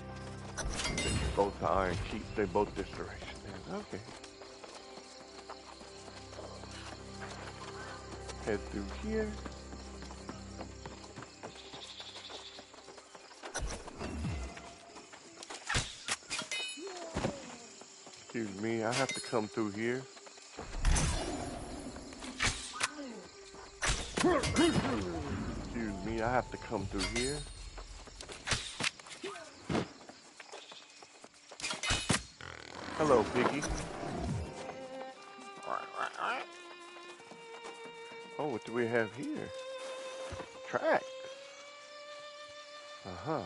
Both iron keep, they both this direction. Okay. Head through here. Excuse me, I have to come through here. Excuse me, I have to come through here. Hello, piggy. Oh, what do we have here? Tracks. Uh-huh.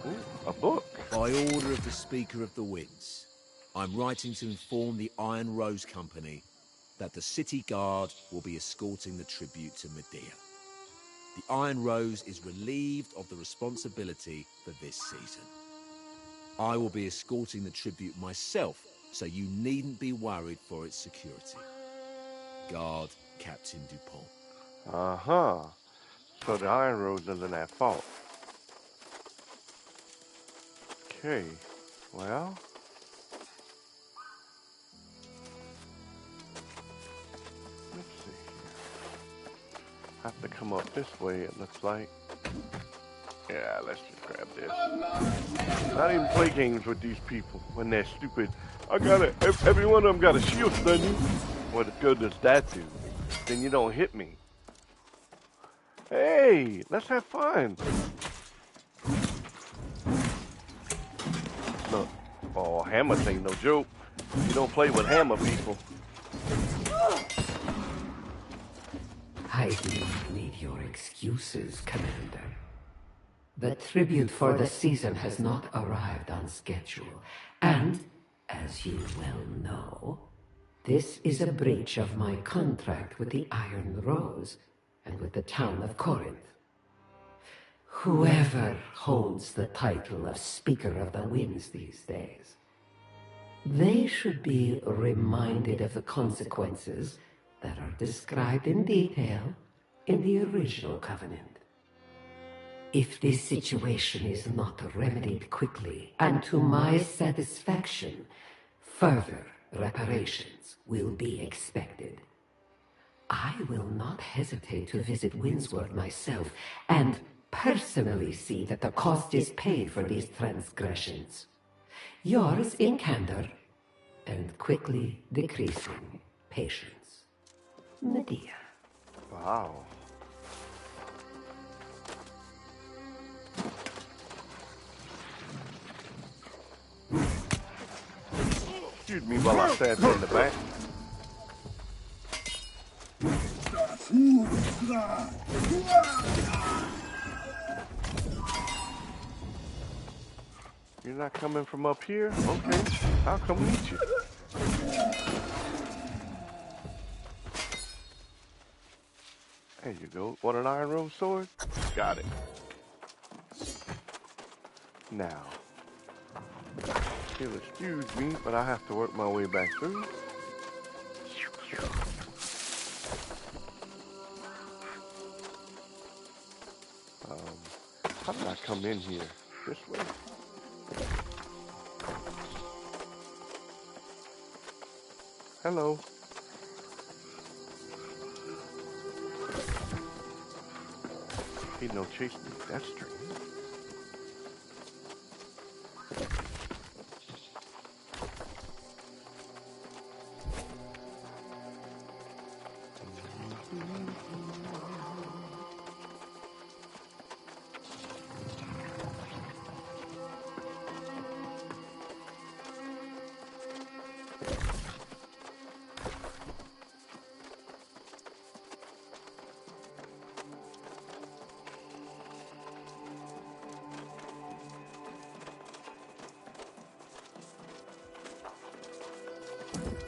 Ooh, a book. By order of the Speaker of the Winds, I'm writing to inform the Iron Rose Company that the City Guard will be escorting the tribute to Medea. The Iron Rose is relieved of the responsibility for this season. I will be escorting the tribute myself, so you needn't be worried for its security. Guard, Captain Dupont. Uh-huh. So the Iron Rose isn't at fault. Okay. Well. Let's see here. Have to come up this way, it looks like. Yeah, let's just grab this. Not even play games with these people when they're stupid. Every one of them got a shield stun you. What good does that do? Then you don't hit me. Hey, let's have fun. Look, oh, hammers ain't no joke. You don't play with hammer people. I do not need your excuses, Commander. The tribute for the season has not arrived on schedule, and, as you well know, this is a breach of my contract with the Iron Rose and with the town of Corinth. Whoever holds the title of Speaker of the Winds these days, they should be reminded of the consequences that are described in detail in the original covenant. If this situation is not remedied quickly and to my satisfaction, further reparations will be expected. I will not hesitate to visit Windsward myself and personally see that the cost is paid for these transgressions. Yours in candor and quickly decreasing patience, Medea. Wow. Excuse me while I stab you in the back. You're not coming from up here? Okay, I'll come meet you. There you go. Want an Iron Rose sword? Got it. Now, you'll excuse me, but I have to work my way back through. How did I come in here? This way? Hello. He no chase me. That's strange.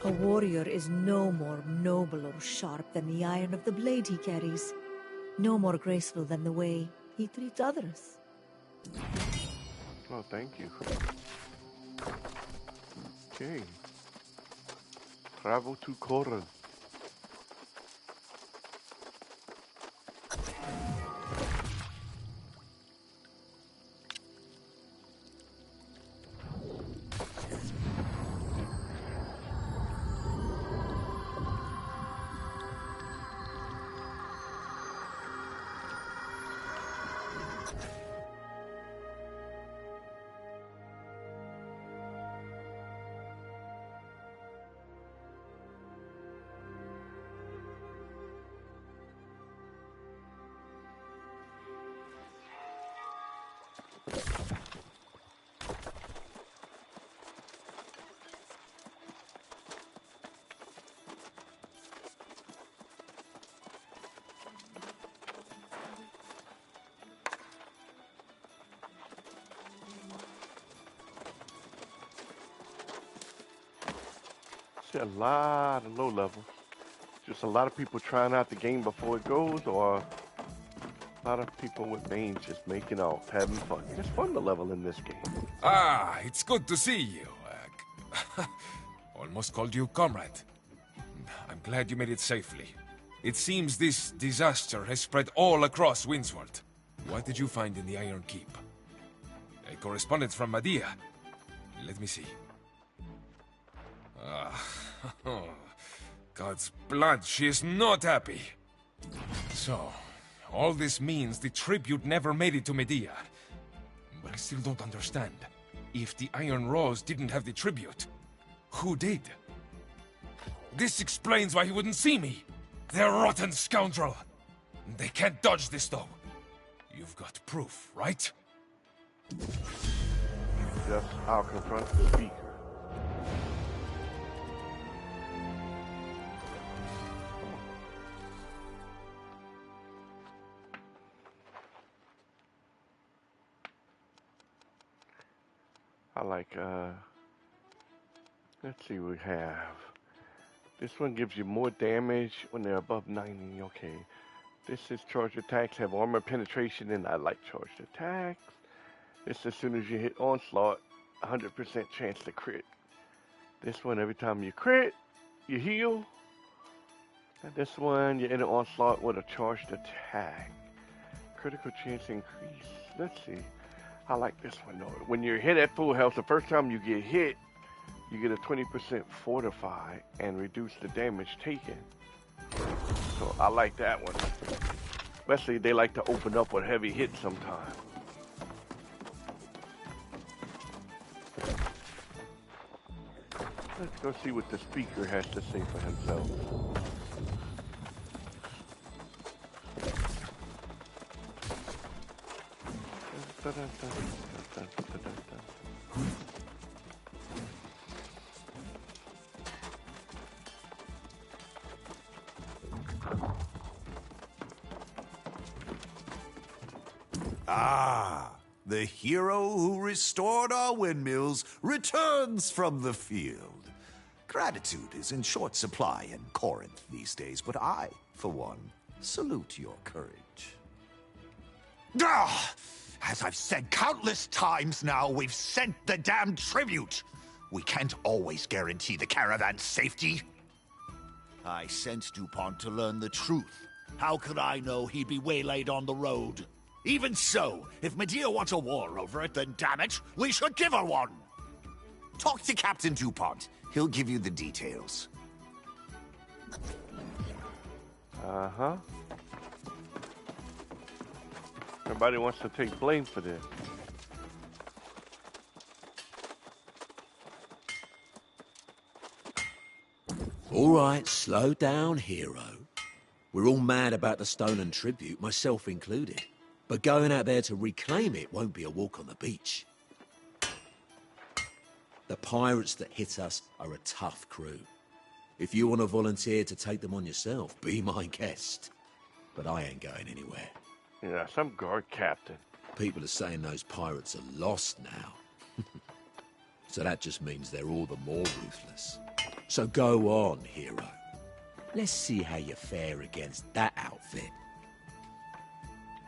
A warrior is no more noble or sharp than the iron of the blade he carries. No more graceful than the way he treats others. Oh, thank you. Okay. Travel to Corin. See a lot of low levels. Just a lot of people trying out the game before it goes, or a lot of people with names just making out, having fun. It's fun to level in this game. Ah, it's good to see you. Almost called you comrade. I'm glad you made it safely. It seems this disaster has spread all across Windsworld. What did you find in the Iron Keep? A correspondence from Medea. Let me see. God's blood, she is not happy. So, all this means the tribute never made it to Medea. But I still don't understand. If the Iron Rose didn't have the tribute, who did? This explains why he wouldn't see me. The rotten scoundrel! They can't dodge this, though. You've got proof, right? Yes, I'll confront the speaker. I like, let's see what we have. This one gives you more damage when they're above 90, okay. This is charged attacks, have armor penetration, and I like charged attacks. This as soon as you hit onslaught, 100% chance to crit. This one, every time you crit, you heal. And this one, you enter onslaught with a charged attack. Critical chance increase. Let's see. I like this one though. When you're hit at full health, the first time you get hit, you get a 20% fortify and reduce the damage taken. So I like that one. Especially they like to open up with heavy hits sometimes. Let's go see what the speaker has to say for himself. Ah, the hero who restored our windmills returns from the field. Gratitude is in short supply in Corinth these days, but I, for one, salute your courage. Ah! As I've said countless times now, we've sent the damned tribute. We can't always guarantee the caravan's safety. I sent DuPont to learn the truth. How could I know he'd be waylaid on the road? Even so, if Medea wants a war over it, then damn it, we should give her one. Talk to Captain DuPont. He'll give you the details. Uh-huh. Everybody wants to take blame for this. All right, slow down, hero. We're all mad about the stolen tribute, myself included. But going out there to reclaim it won't be a walk on the beach. The pirates that hit us are a tough crew. If you want to volunteer to take them on yourself, be my guest. But I ain't going anywhere. Yeah, some guard captain. People are saying those pirates are lost now. So that just means they're all the more ruthless. So go on, hero. Let's see how you fare against that outfit.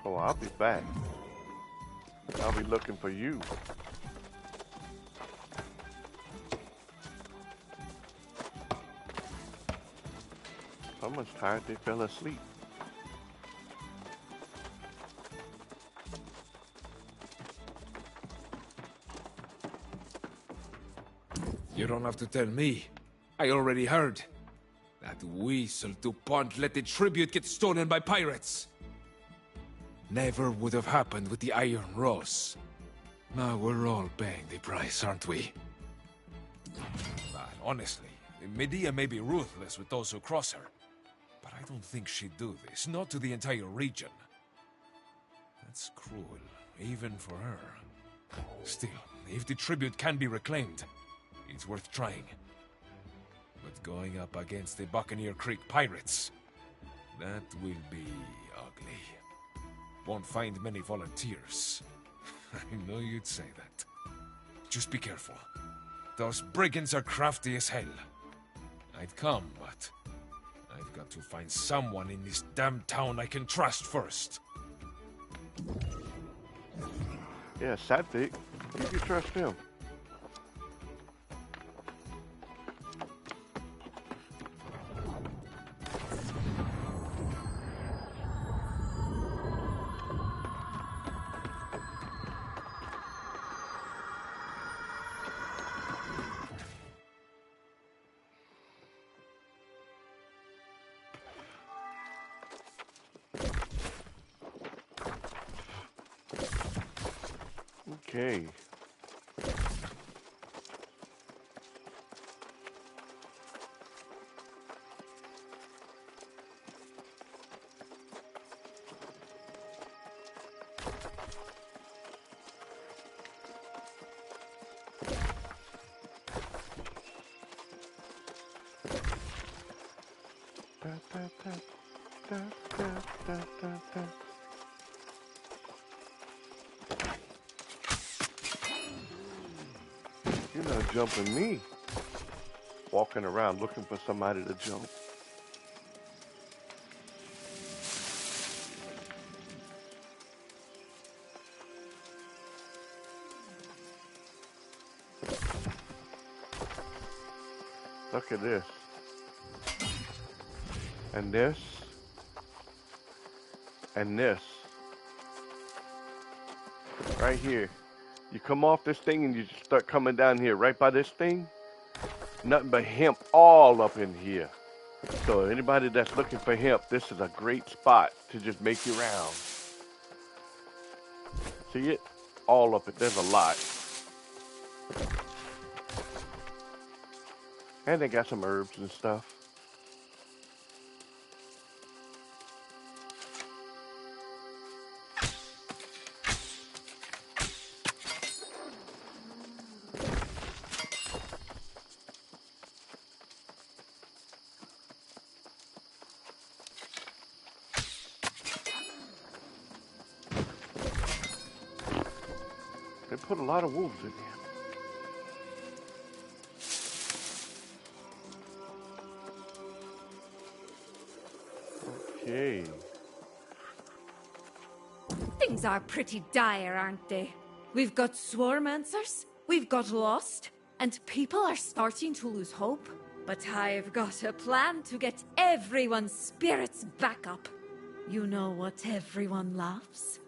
Oh, I'll be back. I'll be looking for you. Someone's tired, they fell asleep. You don't have to tell me. I already heard. That weasel DuPont let the tribute get stolen by pirates. Never would have happened with the Iron Rose. Now we're all paying the price, aren't we? Honestly, Medea may be ruthless with those who cross her. But I don't think she'd do this, not to the entire region. That's cruel, even for her. Still, if the tribute can be reclaimed, it's worth trying. But going up against the Buccaneer Creek pirates, that will be ugly. Won't find many volunteers. I know you'd say that. Just be careful. Those brigands are crafty as hell. I'd come, but I've got to find someone in this damn town I can trust first. Yeah, Sadvik. You can trust him. Okay. You're not jumping me. Walking around looking for somebody to jump. Look at this. And this. And this. Right here. You come off this thing and you just start coming down here right by this thing. Nothing but hemp all up in here. So anybody that's looking for hemp, this is a great spot to just make you round. See it? All up it. There's a lot. And they got some herbs and stuff. They put a lot of wolves in here. Okay. Things are pretty dire, aren't they? We've got swarmancers, we've got lost, and people are starting to lose hope. But I've got a plan to get everyone's spirits back up. You know what everyone loves?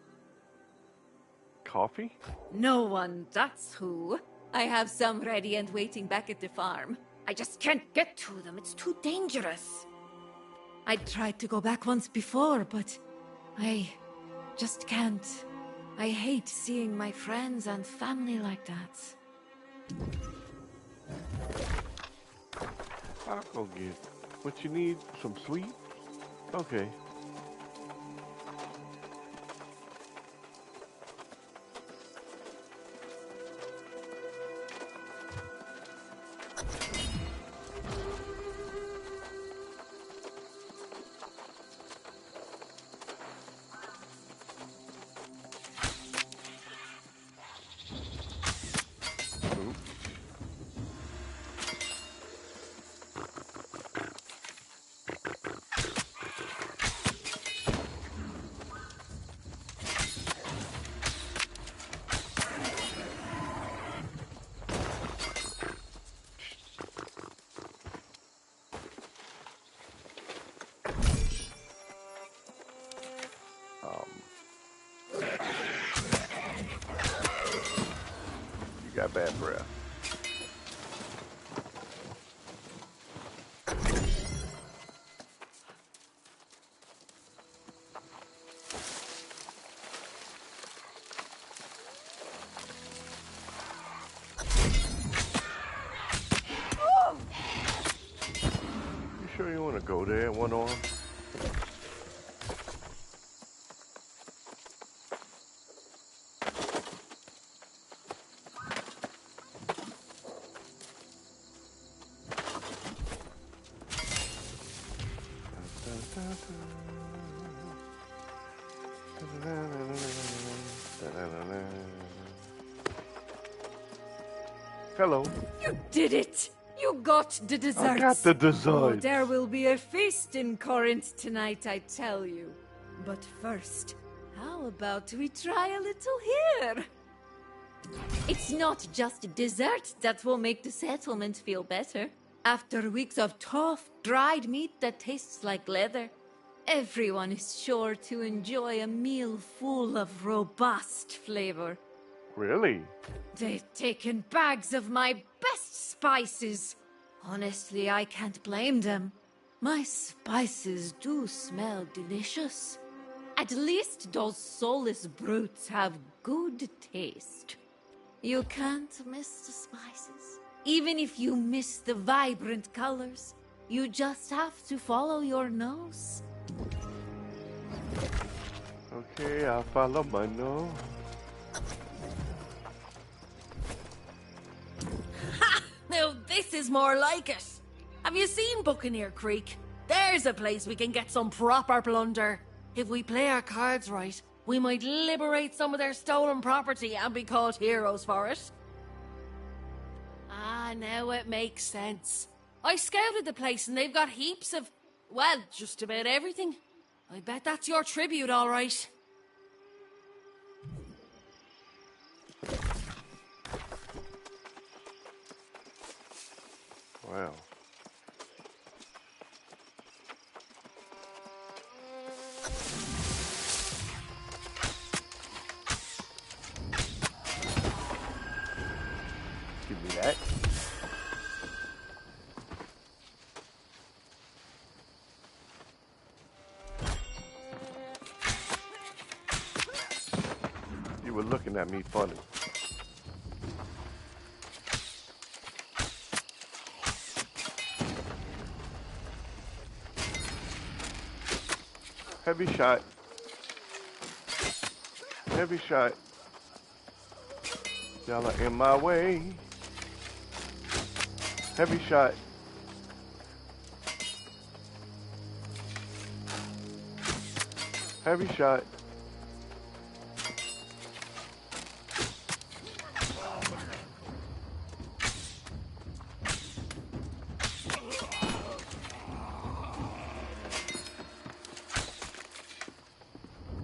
Coffee? No one, that's who. I have some ready and waiting back at the farm. I just can't get to them, it's too dangerous. I tried to go back once before, but I just can't. I hate seeing my friends and family like that. I'll go get what you need. Some sweet? Okay. bad breath. You sure you want to go there, one arm? Hello. You did it! You got the desserts! I got the Oh, desserts. there will be a feast in Corinth tonight, I tell you. But first, how about we try a little here? It's not just dessert that will make the settlement feel better. After weeks of tough, dried meat that tastes like leather, everyone is sure to enjoy a meal full of robust flavor. Really? They've taken bags of my best spices. Honestly, I can't blame them. My spices do smell delicious. At least those soulless brutes have good taste. You can't miss the spices. Even if you miss the vibrant colors, you just have to follow your nose. Okay, I'll follow my nose. Now, this is more like it. Have you seen Buccaneer Creek? There's a place we can get some proper plunder. If we play our cards right, we might liberate some of their stolen property and be called heroes for it. Ah, now it makes sense. I scouted the place and they've got heaps of, well, just about everything. I bet that's your tribute, all right. Wow. Give me that. You were looking at me funny. Heavy shot. Heavy shot. Y'all are in my way. Heavy shot. Heavy shot.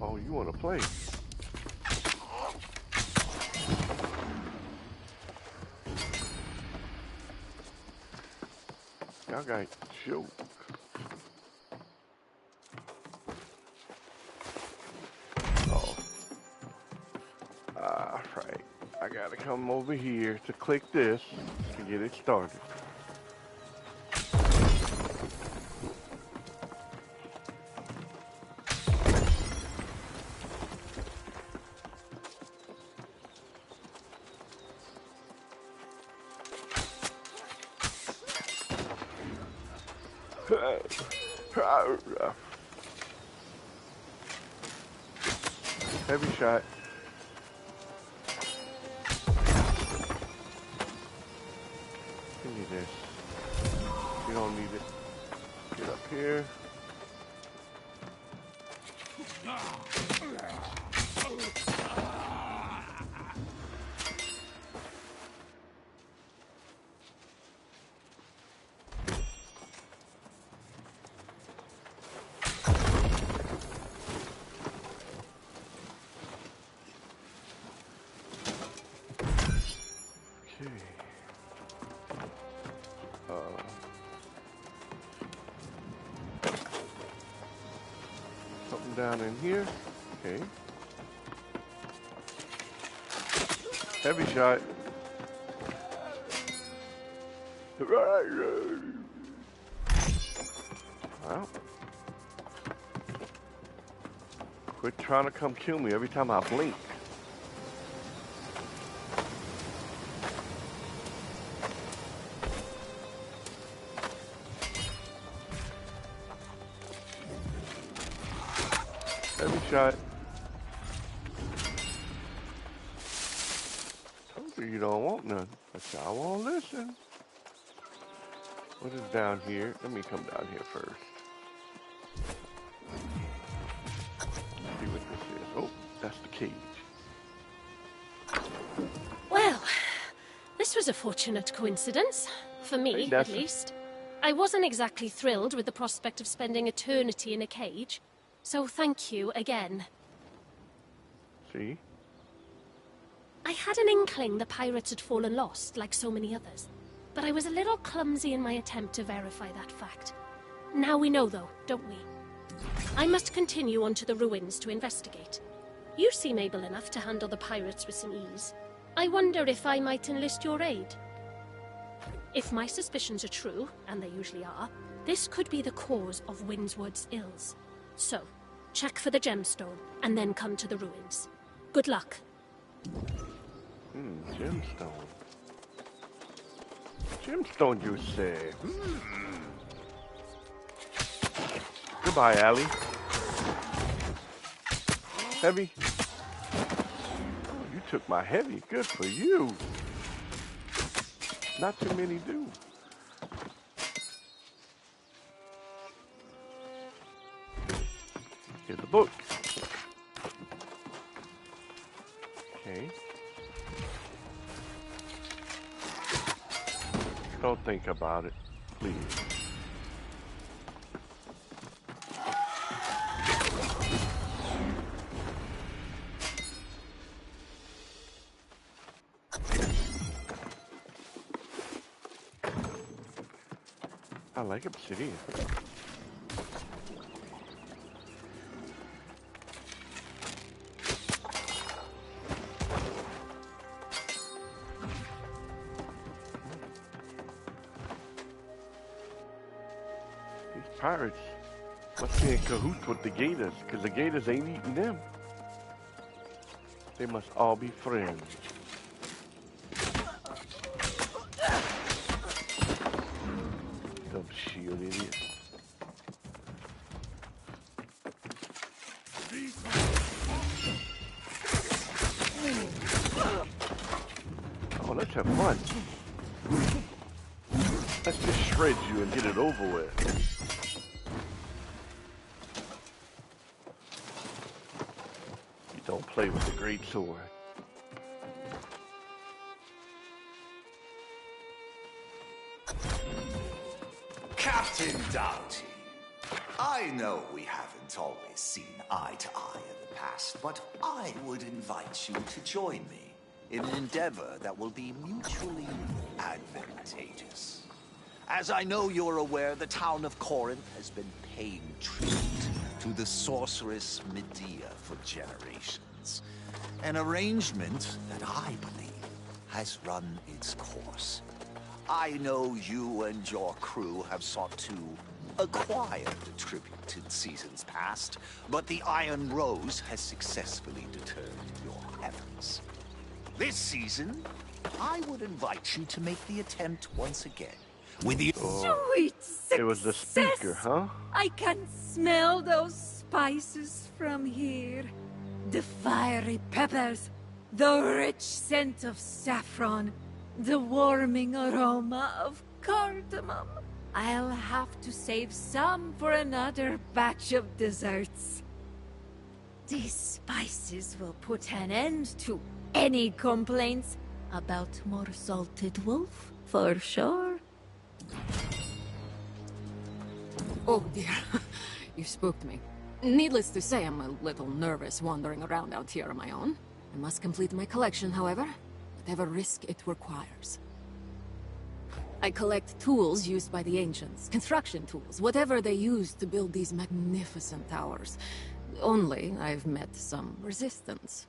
Oh, you want to play? Y'all got joke. Oh. Alright. I gotta come over here to click this to get it started. Heavy shot. Give me this. You don't need it. Get up here. Something down in here. Okay. Heavy shot. Well, quit trying to come kill me every time I blink. Every shot. Told you you don't want none, but y'all won't listen. What is down here? Let me come down here first. See what this is. Oh, that's the cage. Well, this was a fortunate coincidence. For me, Hey, at least. I wasn't exactly thrilled with the prospect of spending eternity in a cage. So thank you again. See? I had an inkling the pirates had fallen lost, like so many others. But I was a little clumsy in my attempt to verify that fact. Now we know, though, don't we? I must continue on to the ruins to investigate. You seem able enough to handle the pirates with some ease. I wonder if I might enlist your aid. If my suspicions are true, and they usually are, this could be the cause of Windswood's ills. So, check for the gemstone, and then come to the ruins. Good luck. Gemstone. Gemstone, you say? Goodbye, Allie. Heavy. Oh, you took my heavy. Good for you. Not too many do. Here's the book. Okay. Don't think about it, please. I like obsidian. Pirates must be in cahoots with the gators, because the gators ain't eating them. They must all be friends. Dumb shield idiot. Oh, let's have fun. Let's just shred you and get it over with. Don't play with the great sword. Captain Doughty, I know we haven't always seen eye to eye in the past, but I would invite you to join me in an endeavor that will be mutually advantageous. As I know you're aware, the town of Corinth has been paying tribute to the sorceress Medea for generations. An arrangement that I believe has run its course. I know you and your crew have sought to acquire the tribute in seasons past, but the Iron Rose has successfully deterred your efforts. This season, I would invite you to make the attempt once again. With the Sweet success! It was the speaker, huh? I can smell those spices from here. The fiery peppers, the rich scent of saffron, the warming aroma of cardamom. I'll have to save some for another batch of desserts. These spices will put an end to any complaints about more salted wolf, for sure. Oh dear, you spooked me. Needless to say, I'm a little nervous wandering around out here on my own. I must complete my collection, however, whatever risk it requires. I collect tools used by the ancients, construction tools, whatever they used to build these magnificent towers. Only I've met some resistance.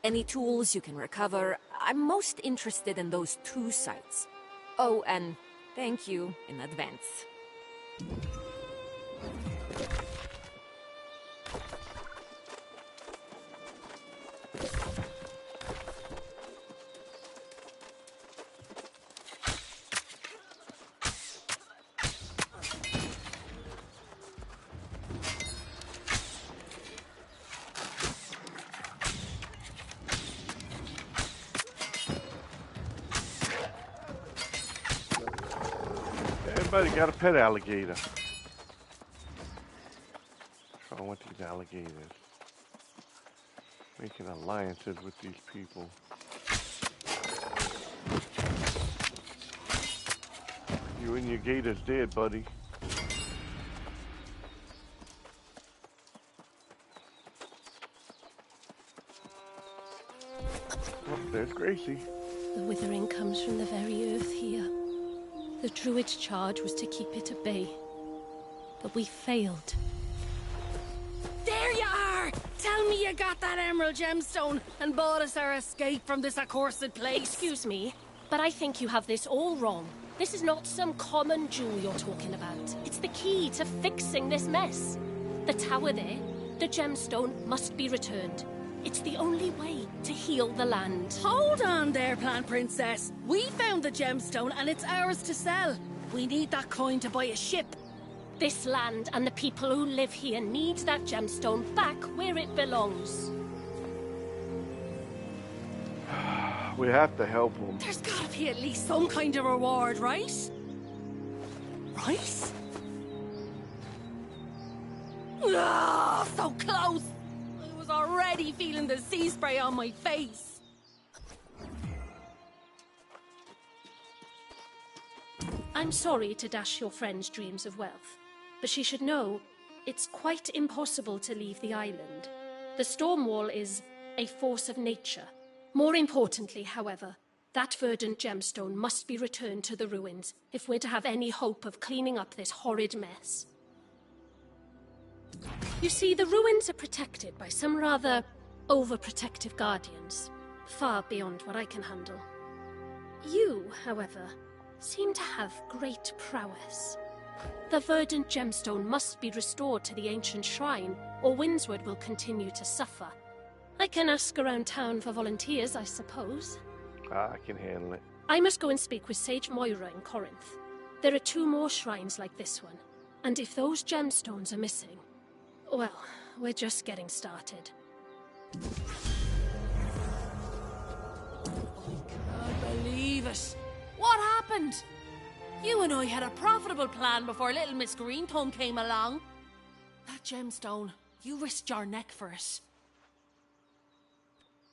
Any tools you can recover. I'm most interested in those two sites. Oh, and thank you in advance. Everybody got a pet alligator. So I want these alligators. Making alliances with these people. You and your gator's dead, buddy. Oh, there's Gracie. The withering comes from the very earth here. The druid's charge was to keep it at bay. But we failed. There you are! Tell me you got that emerald gemstone and bought us our escape from this accursed place. Excuse me, but I think you have this all wrong. This is not some common jewel you're talking about. It's the key to fixing this mess. The tower there, the gemstone must be returned. It's the only way to heal the land. Hold on there, Plant Princess. We found the gemstone and it's ours to sell. We need that coin to buy a ship. This land and the people who live here need that gemstone back where it belongs. We have to help them. There's gotta be at least some kind of reward, right? Right? Ah, so close! I was already feeling the sea spray on my face. I'm sorry to dash your friend's dreams of wealth, but she should know it's quite impossible to leave the island. The storm wall is a force of nature. More importantly, however, that verdant gemstone must be returned to the ruins if we're to have any hope of cleaning up this horrid mess. You see, the ruins are protected by some rather overprotective guardians, far beyond what I can handle. You, however, seem to have great prowess. The verdant gemstone must be restored to the ancient shrine, or Windsward will continue to suffer. I can ask around town for volunteers, I suppose. I can handle it. I must go and speak with Sage Moira in Corinth. There are 2 more shrines like this one, and if those gemstones are missing, well, we're just getting started. Can't believe it. What happened? You and I had a profitable plan before little Miss Greenthumb came along. That gemstone, you risked your neck for it.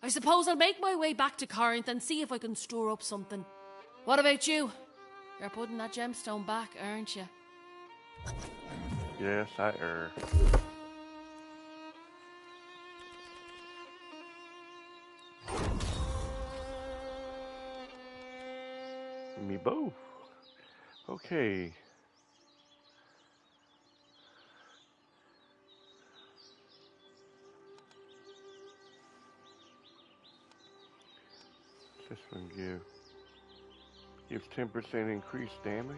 I suppose I'll make my way back to Corinth and see if I can store up something. What about you? You're putting that gemstone back, aren't you? Yes, I err. Me both. Okay. This one gives 10% increased damage.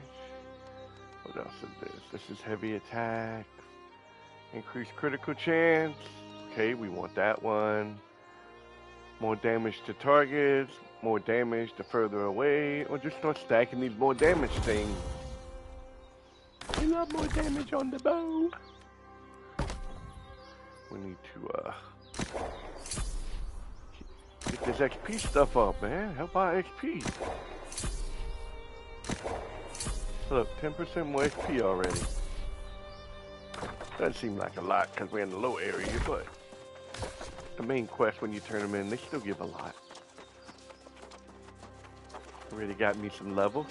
What else is this? This is heavy attack. Increased critical chance. Okay, we want that one. More damage to targets. More damage the further away. Or just start stacking these more damage things. We love more damage on the bow. We need to get this XP stuff up, man. Help our XP. Look, 10% more XP already. Doesn't seem like a lot because we're in the low area, but the main quest, when you turn them in, they still give a lot. Already got me some levels.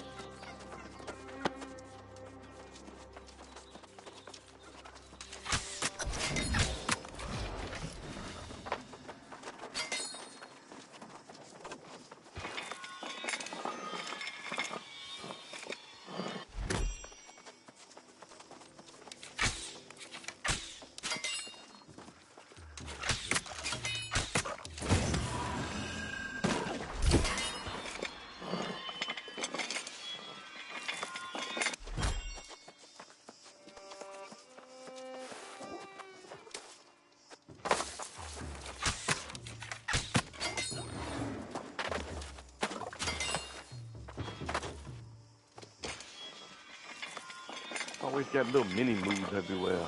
Always got little mini moves everywhere.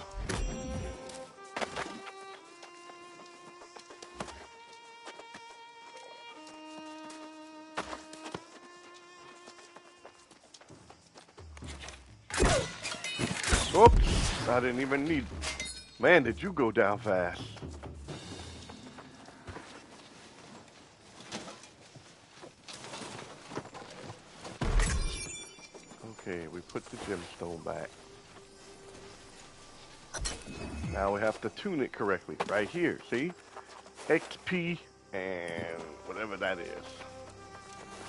Oops, I didn't even need. Man, did you go down fast? Okay, we put the gemstone back. Now we have to tune it correctly. Right here, see? XP and whatever that is.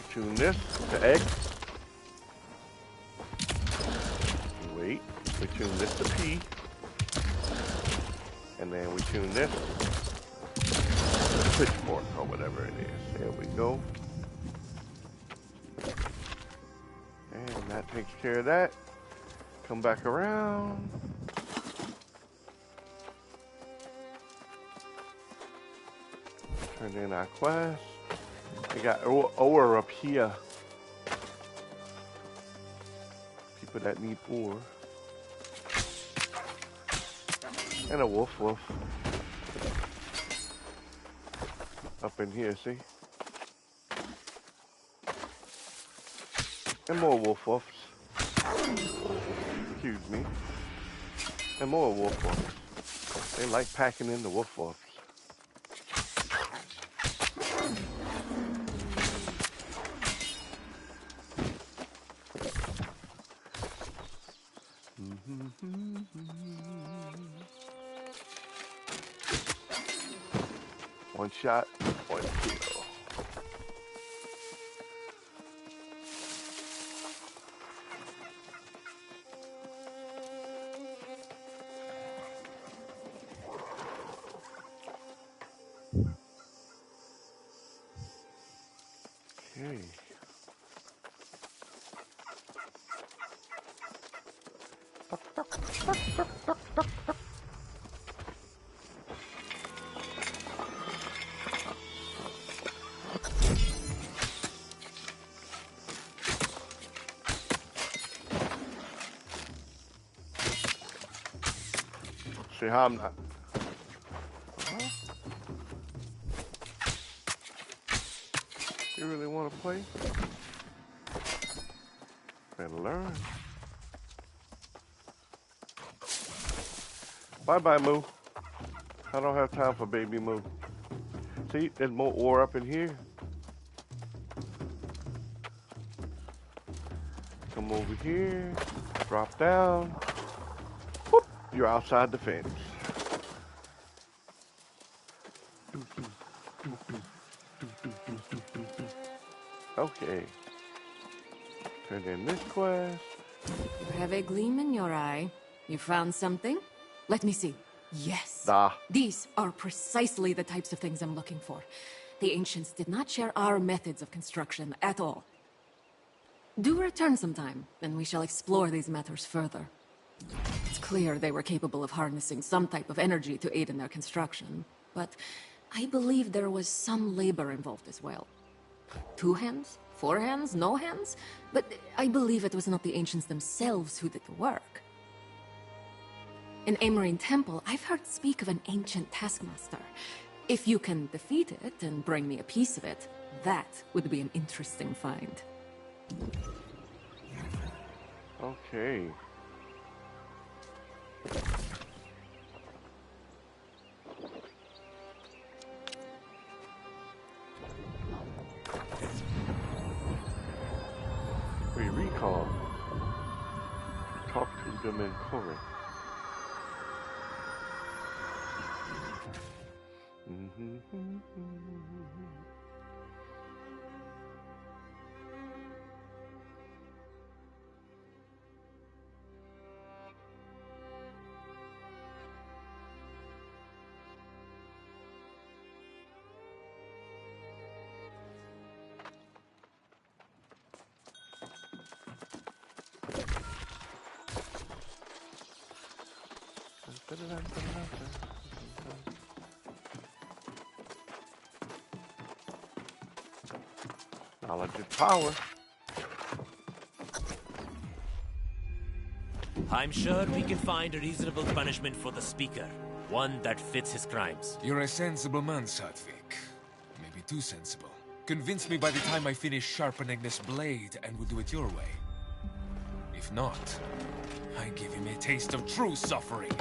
Tune this to X. Wait, we tune this to P. And then we tune this to pitchfork or whatever it is. There we go. And that takes care of that. Come back around. Turn in our quest. We got ore up here. People that need ore. And a wolf. Up in here, see? And more wolf. Excuse me. And more wolf. They like packing in the wolf. One shot, one kill. Okay. See how I'm not. You really want to play? And learn. Bye-bye, Moo. I don't have time for baby Moo. See, there's more ore up in here. Come over here. Drop down. Whoop, you're outside the fence. Okay. Turn in this quest. You have a gleam in your eye. You found something? Let me see. Yes. Ah. These are precisely the types of things I'm looking for. The ancients did not share our methods of construction at all. Do return sometime, and we shall explore these matters further. It's clear they were capable of harnessing some type of energy to aid in their construction, but I believe there was some labor involved as well. 2 hands? 4 hands? No hands? But I believe it was not the ancients themselves who did the work. In Amarine Temple, I've heard speak of an ancient taskmaster. If you can defeat it and bring me a piece of it, that would be an interesting find. Okay. We recall. Talk to them in Corinth. Knowledge is power. I'm sure we can find a reasonable punishment for the speaker. One that fits his crimes. You're a sensible man, Sadvik. Maybe too sensible. Convince me by the time I finish sharpening this blade, and we'll do it your way. If not, I give him a taste of true suffering.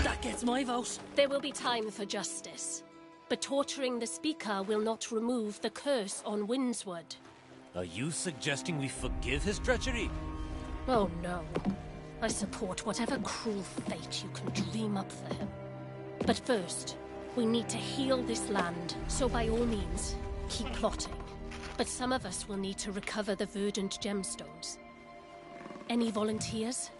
That gets my vote. There will be time for justice. But torturing the speaker will not remove the curse on Windswood. Are you suggesting we forgive his treachery? Oh no. I support whatever cruel fate you can dream up for him. But first, we need to heal this land, so by all means, keep plotting. But some of us will need to recover the verdant gemstones. Any volunteers?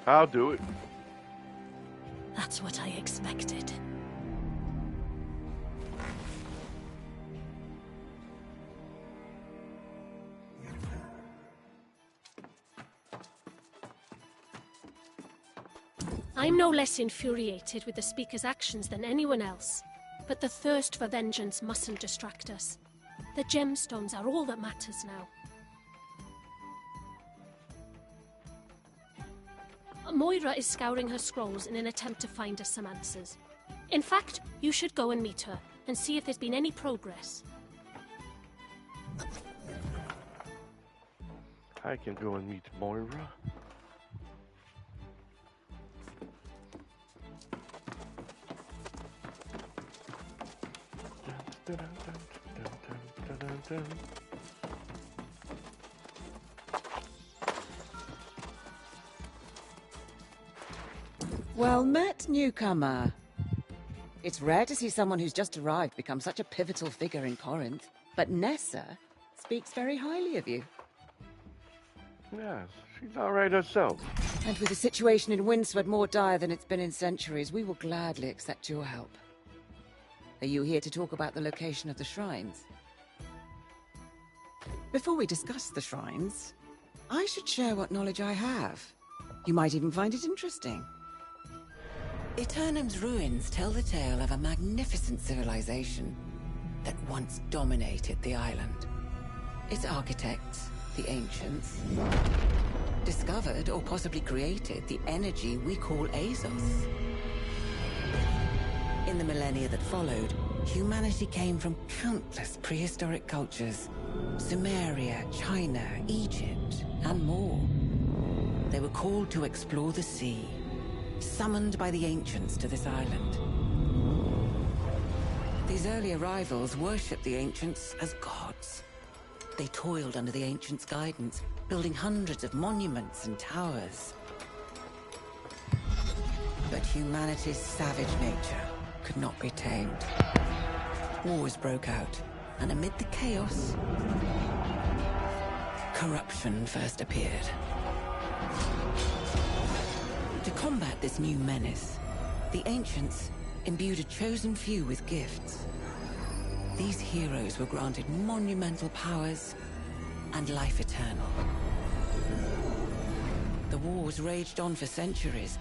I'll do it. That's what I expected. I'm no less infuriated with the Speaker's actions than anyone else, but the thirst for vengeance mustn't distract us. The gemstones are all that matters now. Moira is scouring her scrolls in an attempt to find us some answers. In fact, you should go and meet her, and see if there's been any progress. I can go and meet Moira. Well met, newcomer. It's rare to see someone who's just arrived become such a pivotal figure in Corinth, but Nessa speaks very highly of you. Yes, she's all right herself. And with the situation in Windswood more dire than it's been in centuries, we will gladly accept your help. Are you here to talk about the location of the shrines? Before we discuss the shrines, I should share what knowledge I have. You might even find it interesting. Aeternum's ruins tell the tale of a magnificent civilization that once dominated the island. Its architects, the ancients, discovered or possibly created the energy we call Azos. In the millennia that followed, humanity came from countless prehistoric cultures. Sumeria, China, Egypt, and more. They were called to explore the sea, summoned by the ancients to this island. These early arrivals worshipped the ancients as gods. They toiled under the ancients' guidance, building hundreds of monuments and towers. But humanity's savage nature could not be tamed. Wars broke out, and amid the chaos, corruption first appeared. To combat this new menace, the ancients imbued a chosen few with gifts. These heroes were granted monumental powers and life eternal. The wars raged on for centuries,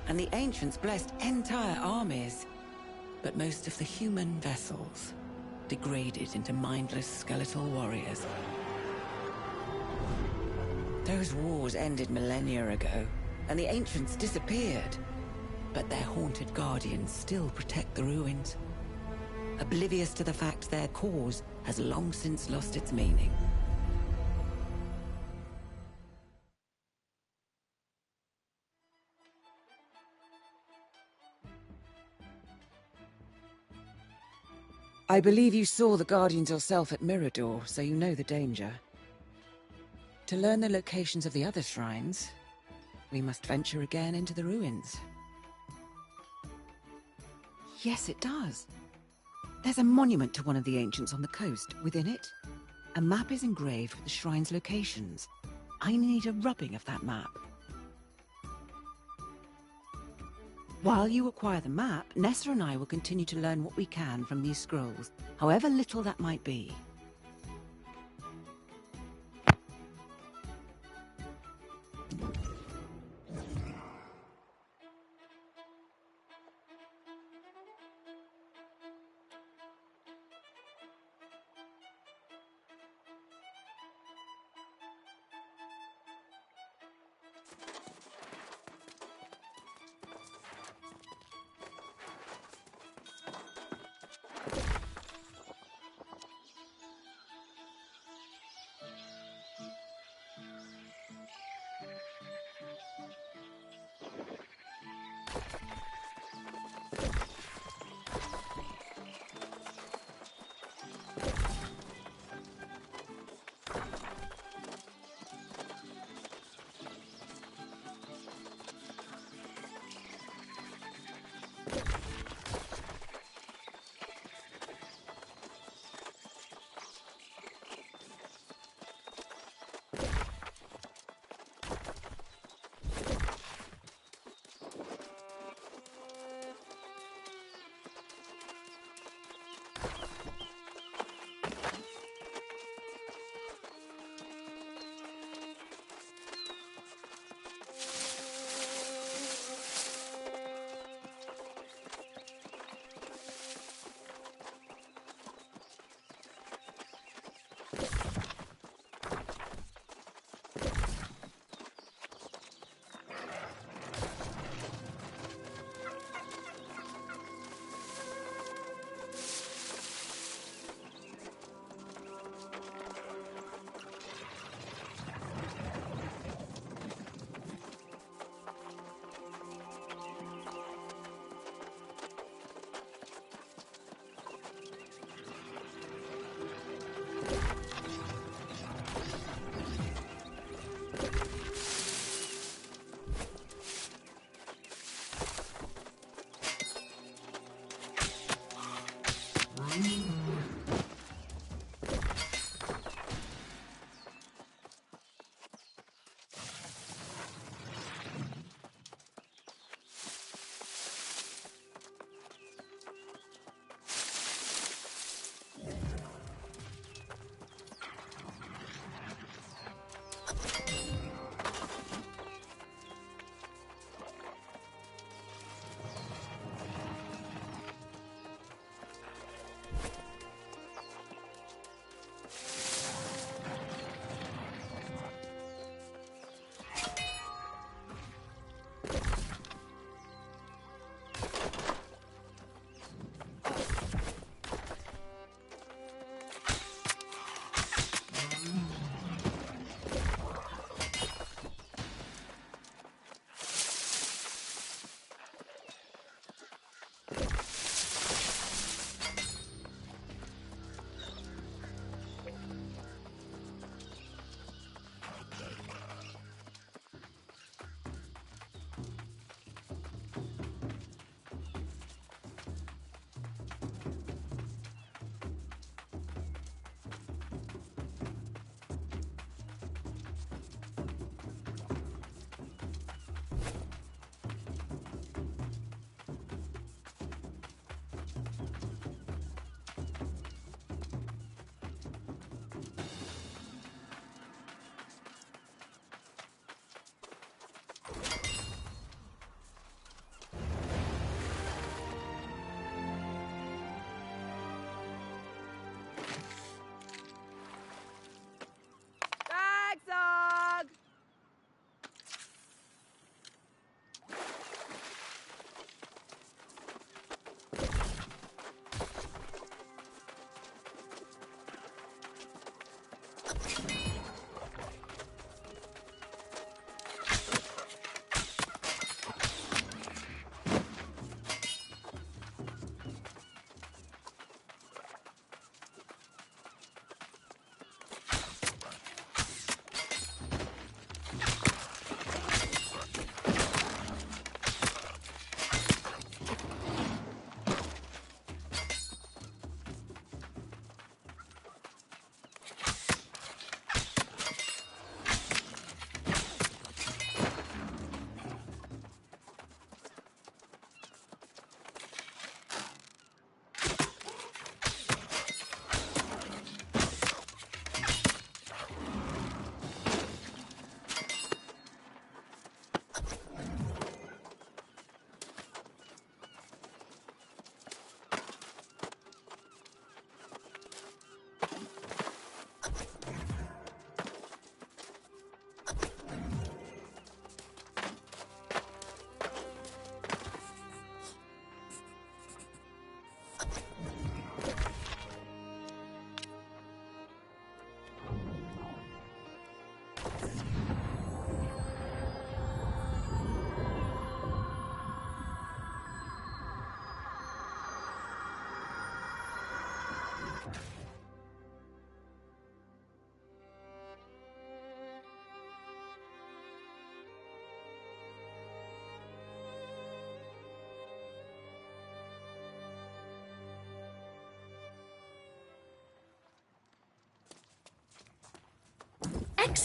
and the ancients blessed entire armies. But most of the human vessels degraded into mindless skeletal warriors. Those wars ended millennia ago, and the ancients disappeared. But their haunted guardians still protect the ruins, oblivious to the fact their cause has long since lost its meaning. I believe you saw the Guardians yourself at Mirador, so you know the danger. To learn the locations of the other shrines, we must venture again into the ruins. Yes, it does. There's a monument to one of the ancients on the coast. Within it, a map is engraved with the shrine's locations. I need a rubbing of that map. While you acquire the map, Nessa and I will continue to learn what we can from these scrolls, however little that might be.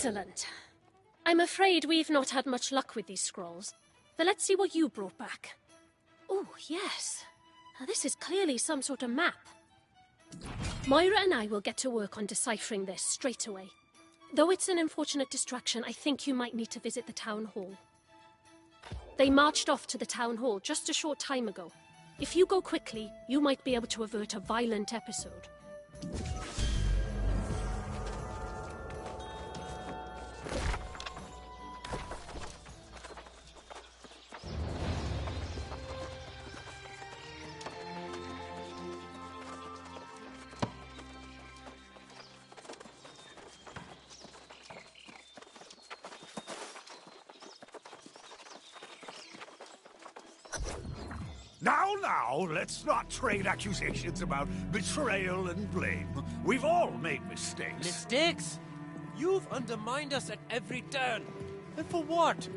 Excellent. I'm afraid we've not had much luck with these scrolls. So let's see what you brought back. Oh, yes. Now, this is clearly some sort of map. Moira and I will get to work on deciphering this straight away. Though it's an unfortunate distraction, I think you might need to visit the town hall. They marched off to the town hall just a short time ago. If you go quickly, you might be able to avert a violent episode. Now, let's not trade accusations about betrayal and blame. We've all made mistakes. Mistakes? You've undermined us at every turn. And for what?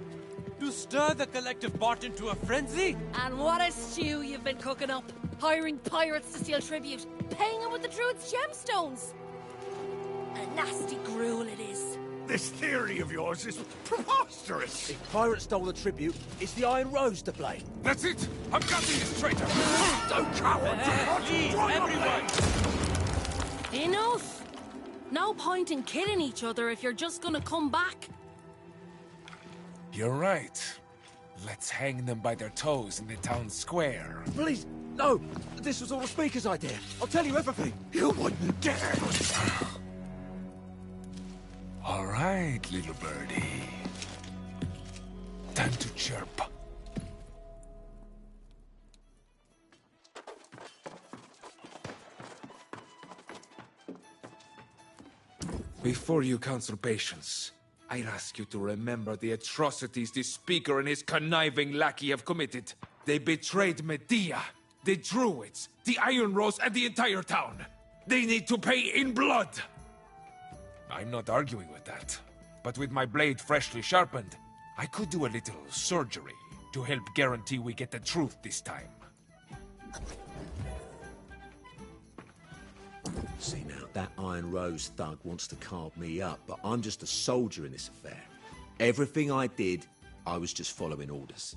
To stir the collective pot into a frenzy? And what a stew you've been cooking up. Hiring pirates to steal tribute, paying them with the Druid's gemstones. A nasty gruel it is. This theory of yours is preposterous. If pirates stole the tribute, it's the Iron Rose to blame. That's it! I'm cutting this traitor! Don't coward! Please, everyone! Enough! No point in killing each other if you're just gonna come back. You're right. Let's hang them by their toes in the town square. Please, no! This was all the Speaker's idea. I'll tell you everything. You wouldn't dare! All right, little birdie. Time to chirp. Before you counsel patience, I'd ask you to remember the atrocities this Speaker and his conniving lackey have committed. They betrayed Medea, the Druids, the Iron Rose, and the entire town. They need to pay in blood! I'm not arguing with that, but with my blade freshly sharpened, I could do a little surgery to help guarantee we get the truth this time. See now, that Iron Rose thug wants to carve me up, but I'm just a soldier in this affair. Everything I did, I was just following orders.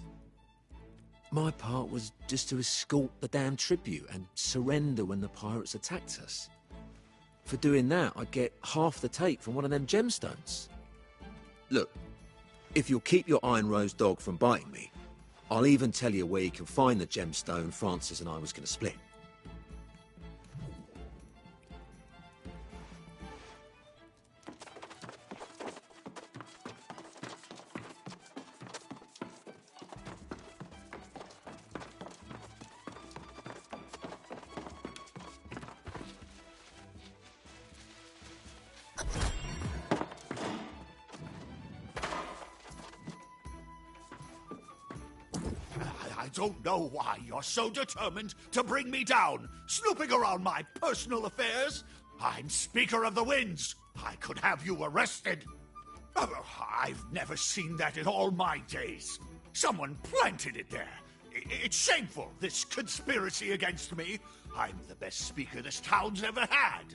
My part was just to escort the damn tribute and surrender when the pirates attacked us. For doing that, I'd get half the take from one of them gemstones. Look, if you'll keep your Iron Rose dog from biting me, I'll even tell you where you can find the gemstone Francis and I was going to split. I don't know why you're so determined to bring me down, snooping around my personal affairs. I'm Speaker of the Winds. I could have you arrested. I've never seen that in all my days. Someone planted it there. It's shameful, this conspiracy against me. I'm the best speaker this town's ever had.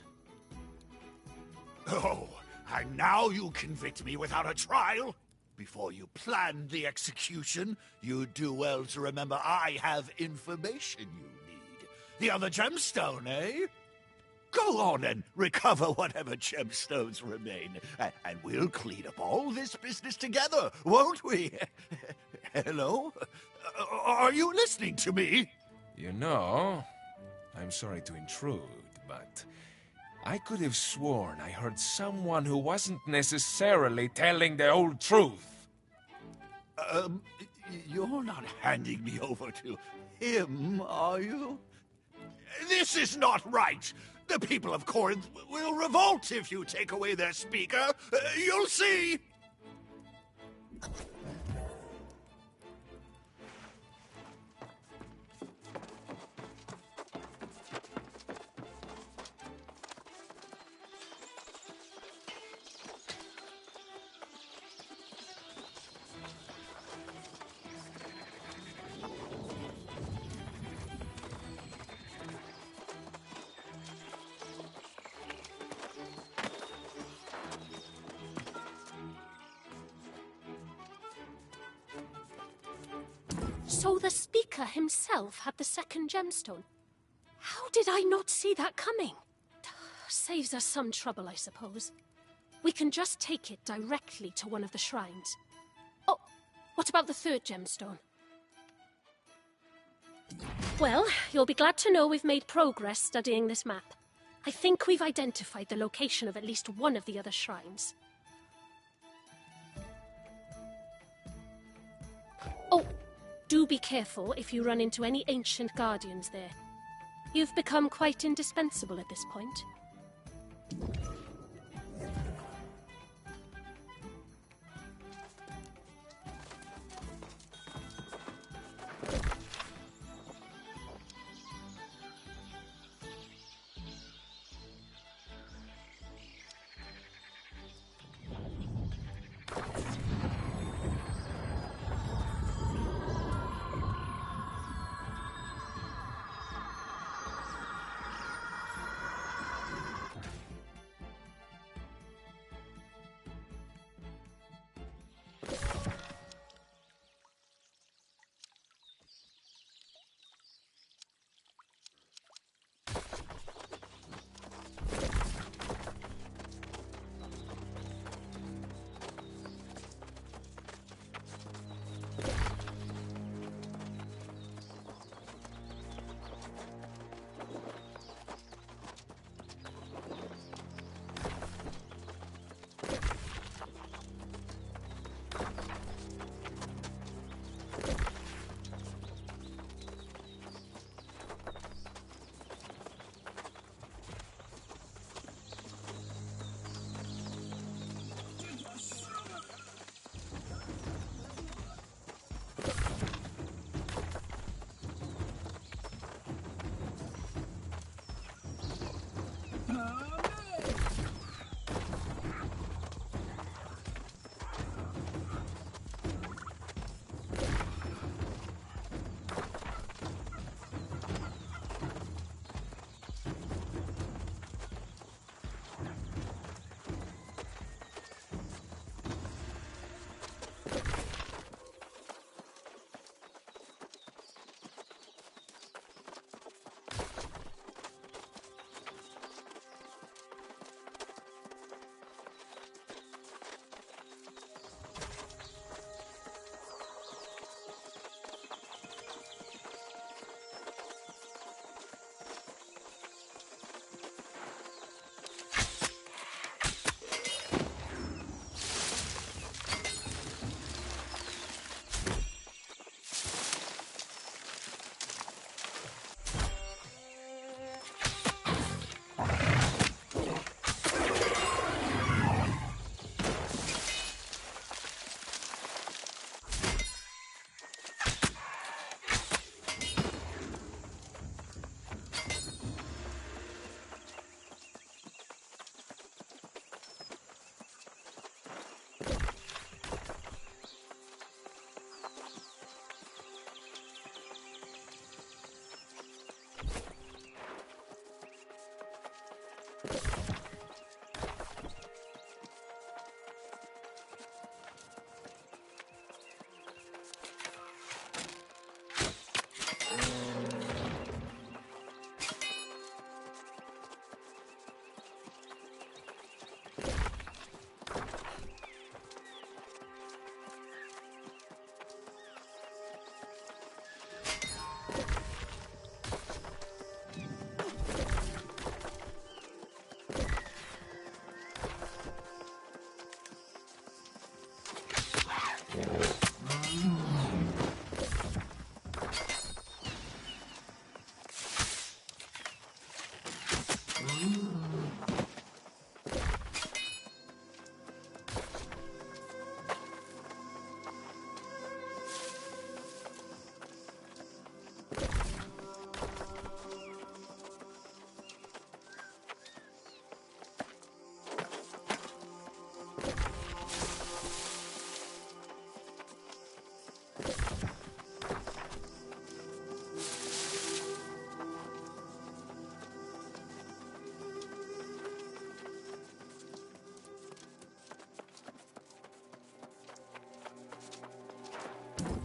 Oh, and now you convict me without a trial? Before you planned the execution, you'd do well to remember I have information you need. The other gemstone, eh? Go on and recover whatever gemstones remain, and we'll clean up all this business together, won't we? Hello? Are you listening to me? You know, I'm sorry to intrude, but I could have sworn I heard someone who wasn't necessarily telling the whole truth. You're not handing me over to him, are you? This is not right! The people of Corinth will revolt if you take away their speaker. You'll see! So the Speaker himself had the second gemstone. How did I not see that coming? Saves us some trouble, I suppose. We can just take it directly to one of the shrines. Oh, what about the third gemstone? Well, you'll be glad to know we've made progress studying this map. I think we've identified the location of at least one of the other shrines. Oh, do be careful if you run into any ancient guardians there. You've become quite indispensable at this point.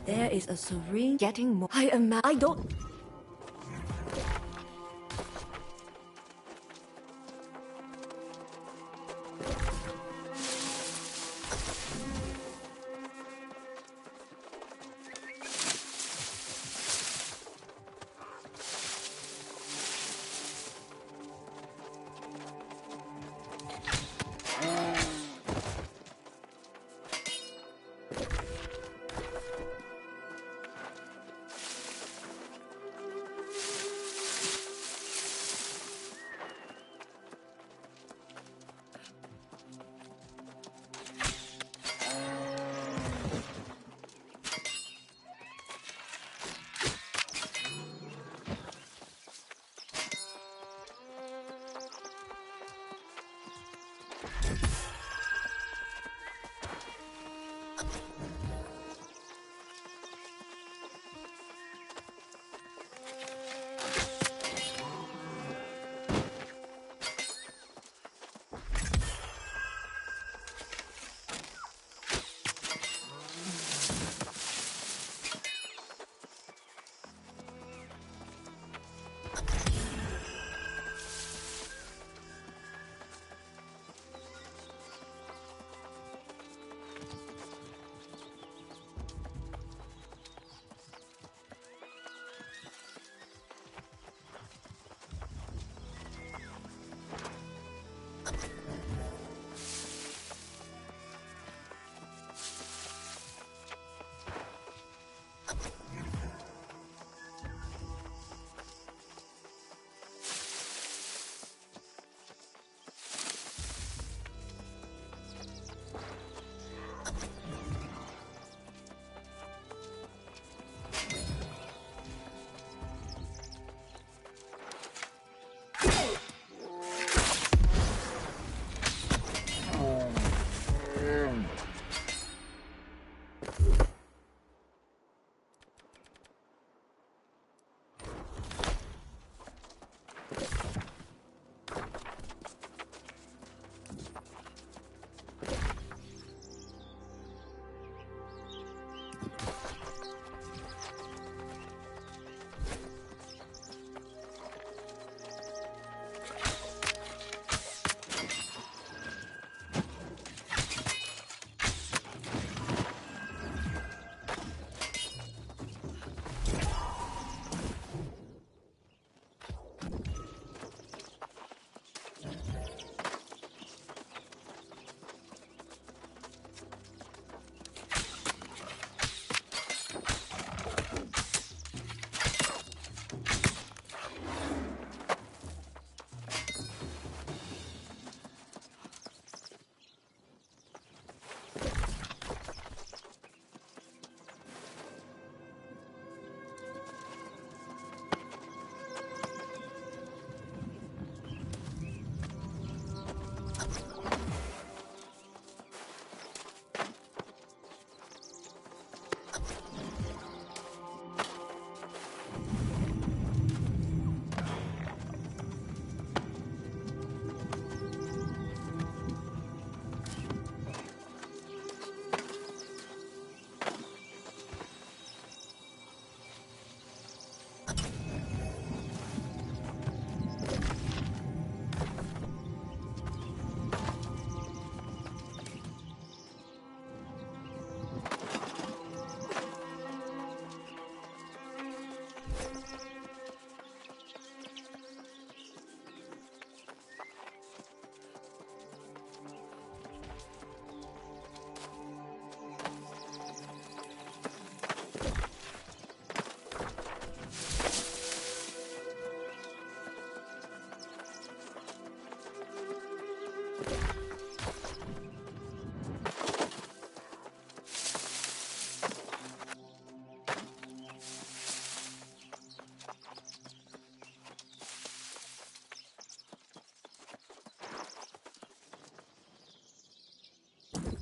There is a serene getting more. I don't.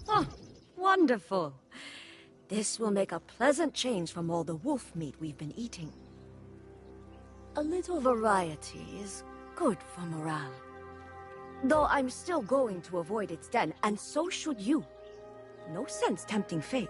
Oh, wonderful. This will make a pleasant change from all the wolf meat we've been eating. A little variety is good for morale. Though I'm still going to avoid its den, and so should you. No sense tempting fate.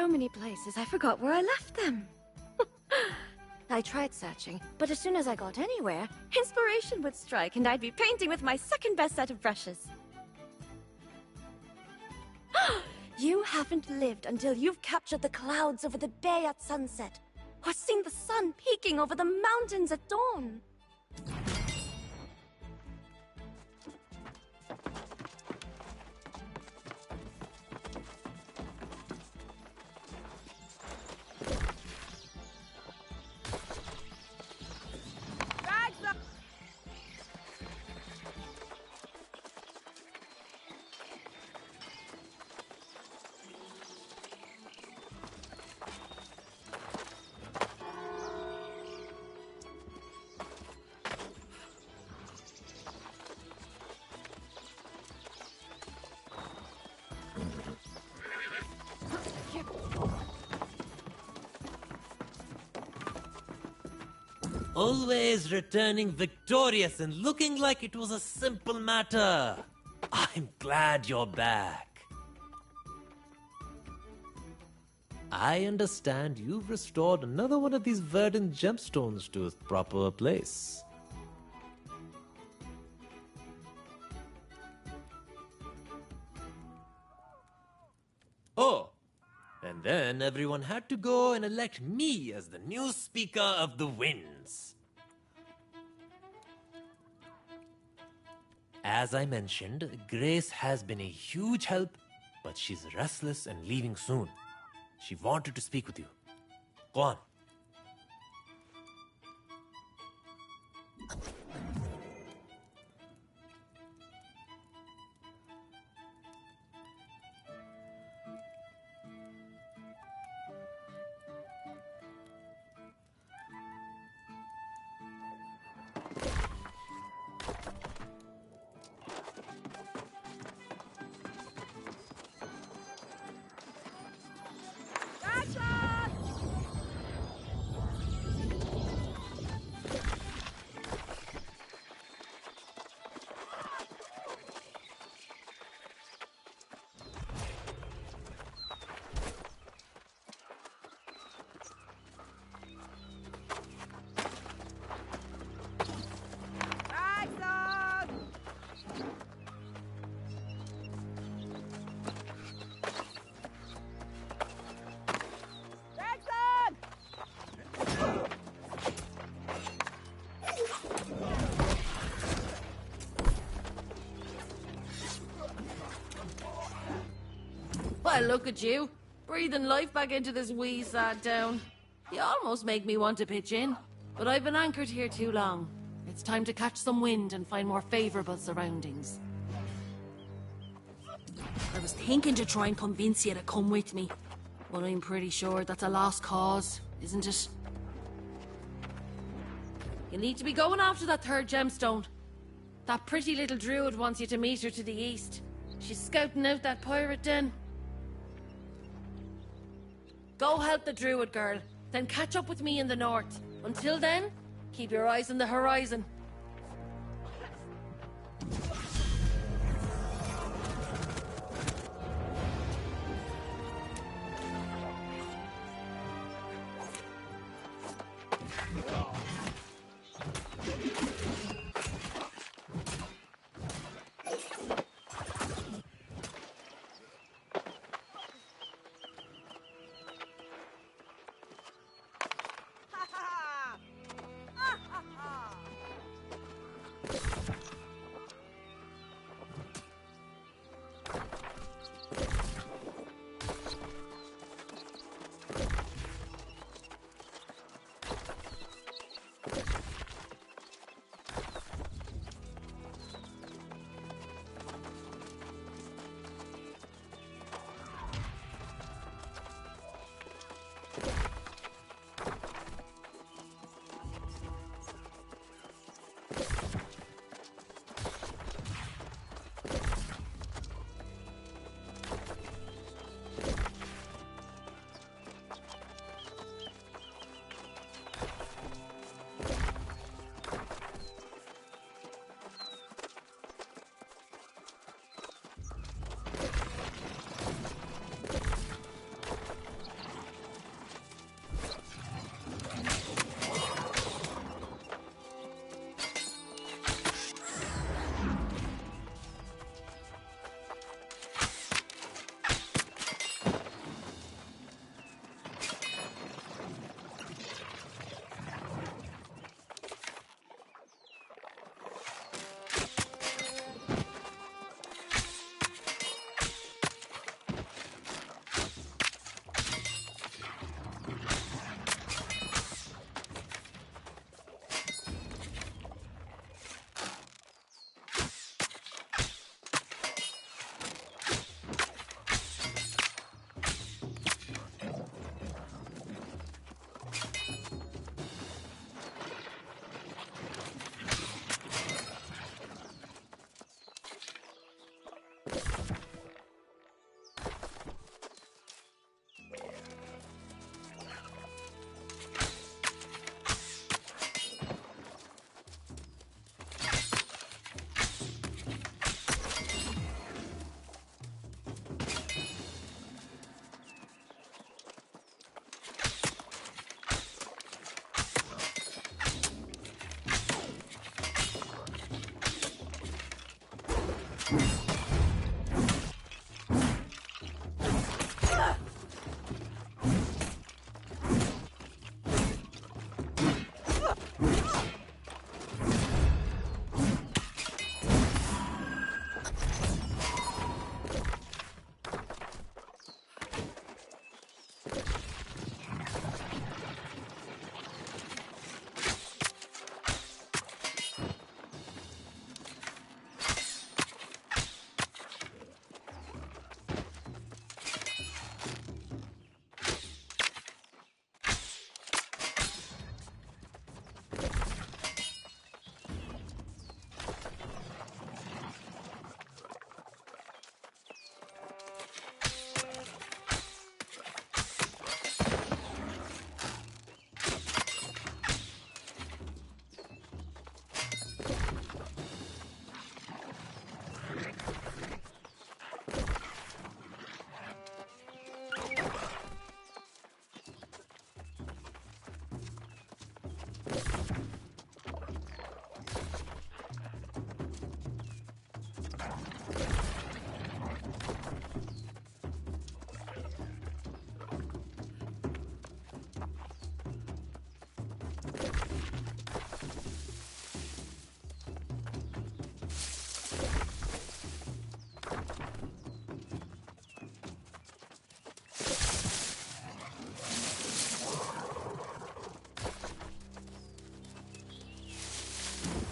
so many places I forgot where I left them. I tried searching, but as soon as I got anywhere, inspiration would strike and I'd be painting with my second best set of brushes. You haven't lived until you've captured the clouds over the bay at sunset, or seen the sun peeking over the mountains at dawn. Always returning victorious and looking like it was a simple matter. I'm glad you're back. I understand you've restored another one of these verdant gemstones to its proper place. Oh, and then everyone had to go and elect me as the new Speaker of the Winds. As I mentioned, Grace has been a huge help, but she's restless and leaving soon. She wanted to speak with you. Go on. Well, look at you, breathing life back into this wee sad town. You almost make me want to pitch in, but I've been anchored here too long. It's time to catch some wind and find more favorable surroundings. I was thinking to try and convince you to come with me, but I'm pretty sure that's a lost cause, isn't it? You need to be going after that third gemstone. That pretty little druid wants you to meet her to the east. She's scouting out that pirate den. Go help the druid girl, then catch up with me in the north. Until then, keep your eyes on the horizon.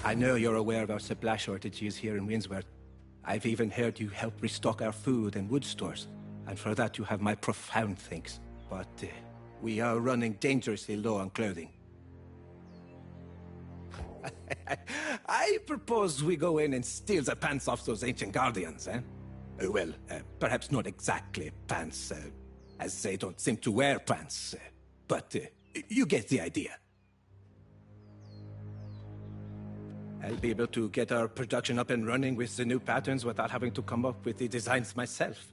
I know you're aware of our supply shortages here in Windsworth. I've even heard you help restock our food and wood stores, and for that you have my profound thanks. But we are running dangerously low on clothing. I propose we go in and steal the pants off those ancient guardians, eh? Well, perhaps not exactly pants, as they don't seem to wear pants, but you get the idea. I'll be able to get our production up and running with the new patterns without having to come up with the designs myself.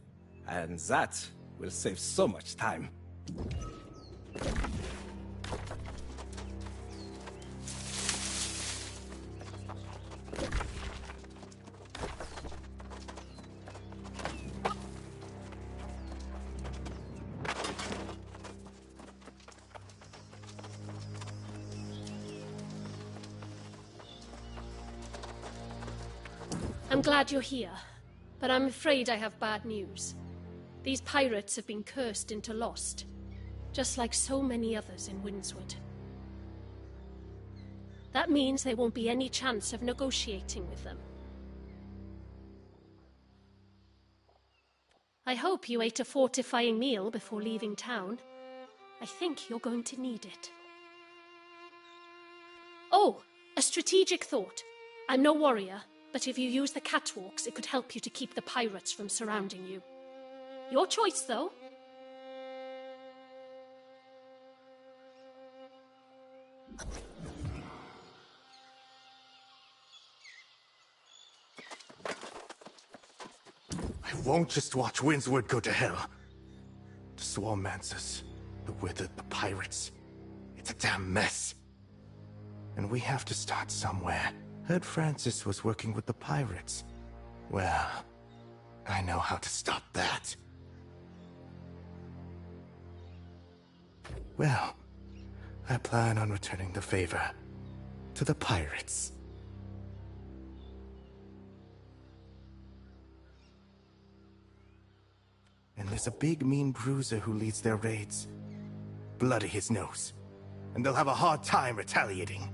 And that will save so much time. I'm glad you're here, but I'm afraid I have bad news. These pirates have been cursed into lost, just like so many others in Windswood. That means there won't be any chance of negotiating with them. I hope you ate a fortifying meal before leaving town. I think you're going to need it. Oh, a strategic thought. I'm no warrior, but if you use the catwalks, it could help you to keep the pirates from surrounding you. Your choice, though. I won't just watch Windswood go to hell. The Swarmancers, the Withered, the pirates. It's a damn mess. And we have to start somewhere. Heard Francis was working with the pirates. Well, I know how to stop that. Well, I plan on returning the favor to the pirates. And there's a big mean bruiser who leads their raids. Bloody his nose. And they'll have a hard time retaliating.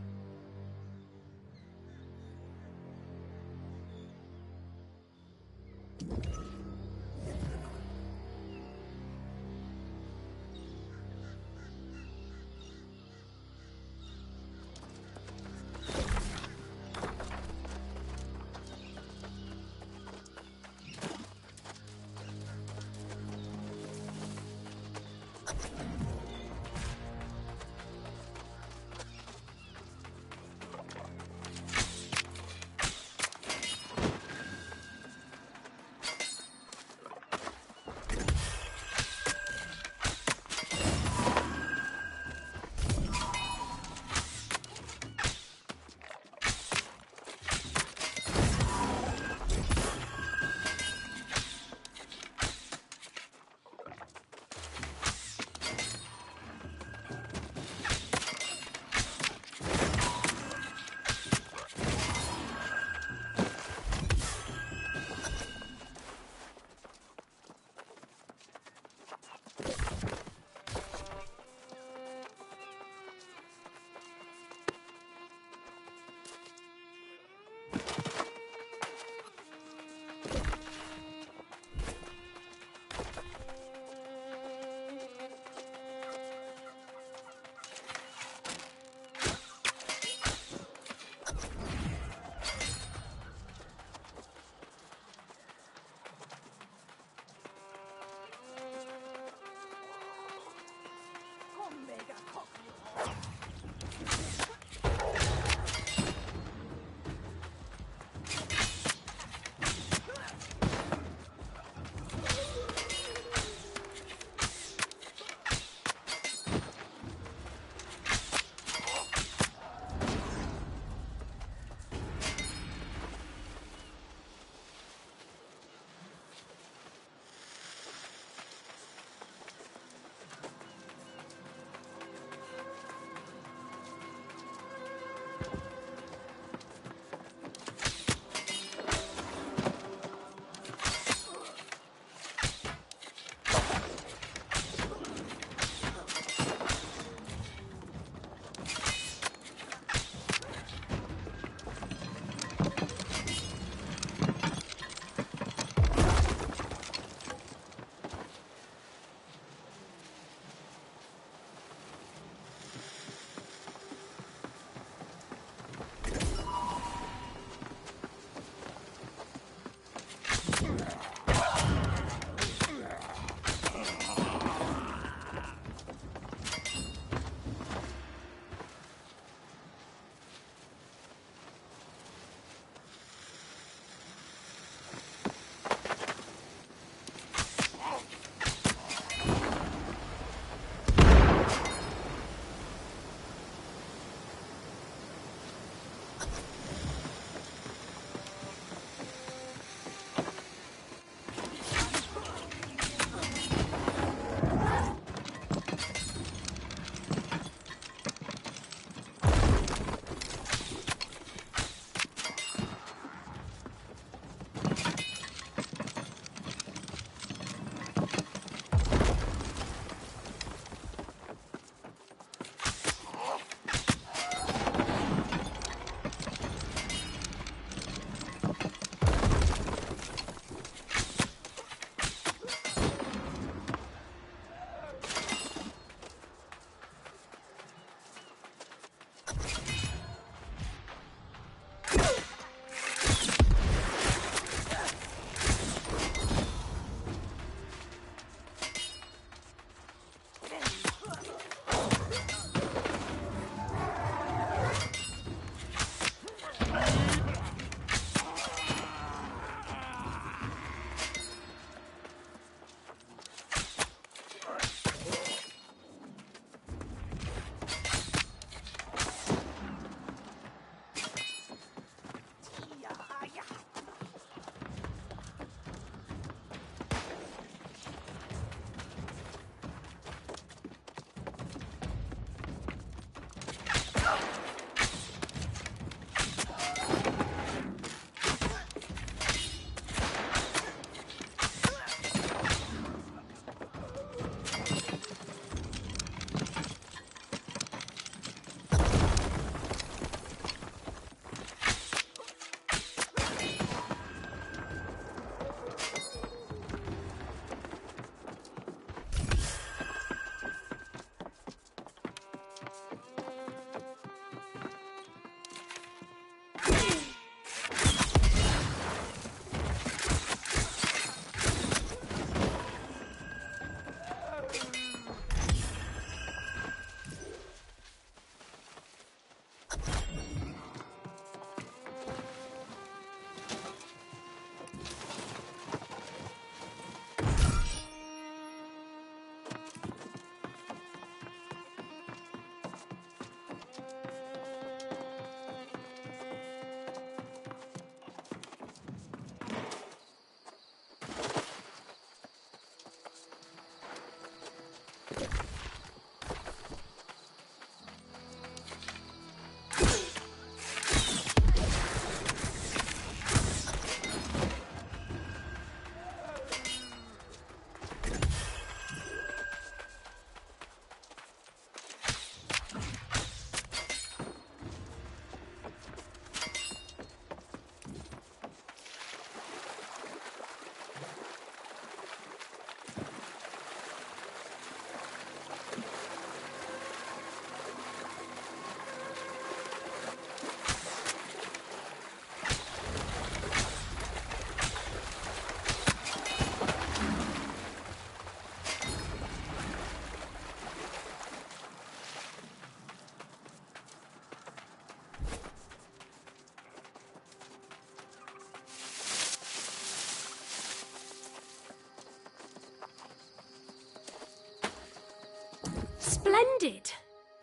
Splendid!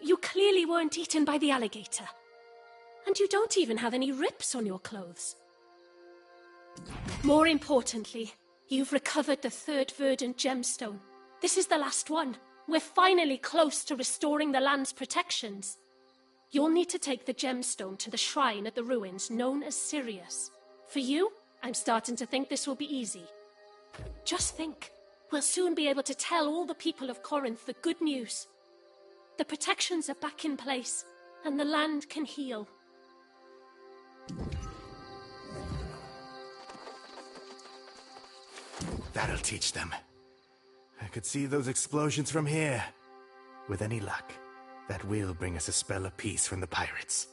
You clearly weren't eaten by the alligator. And you don't even have any rips on your clothes. More importantly, you've recovered the third verdant gemstone. This is the last one. We're finally close to restoring the land's protections. You'll need to take the gemstone to the shrine at the ruins known as Sirius. For you, I'm starting to think this will be easy. Just think, we'll soon be able to tell all the people of Corinth the good news. The protections are back in place, and the land can heal. That'll teach them. I could see those explosions from here. With any luck, that will bring us a spell of peace from the pirates.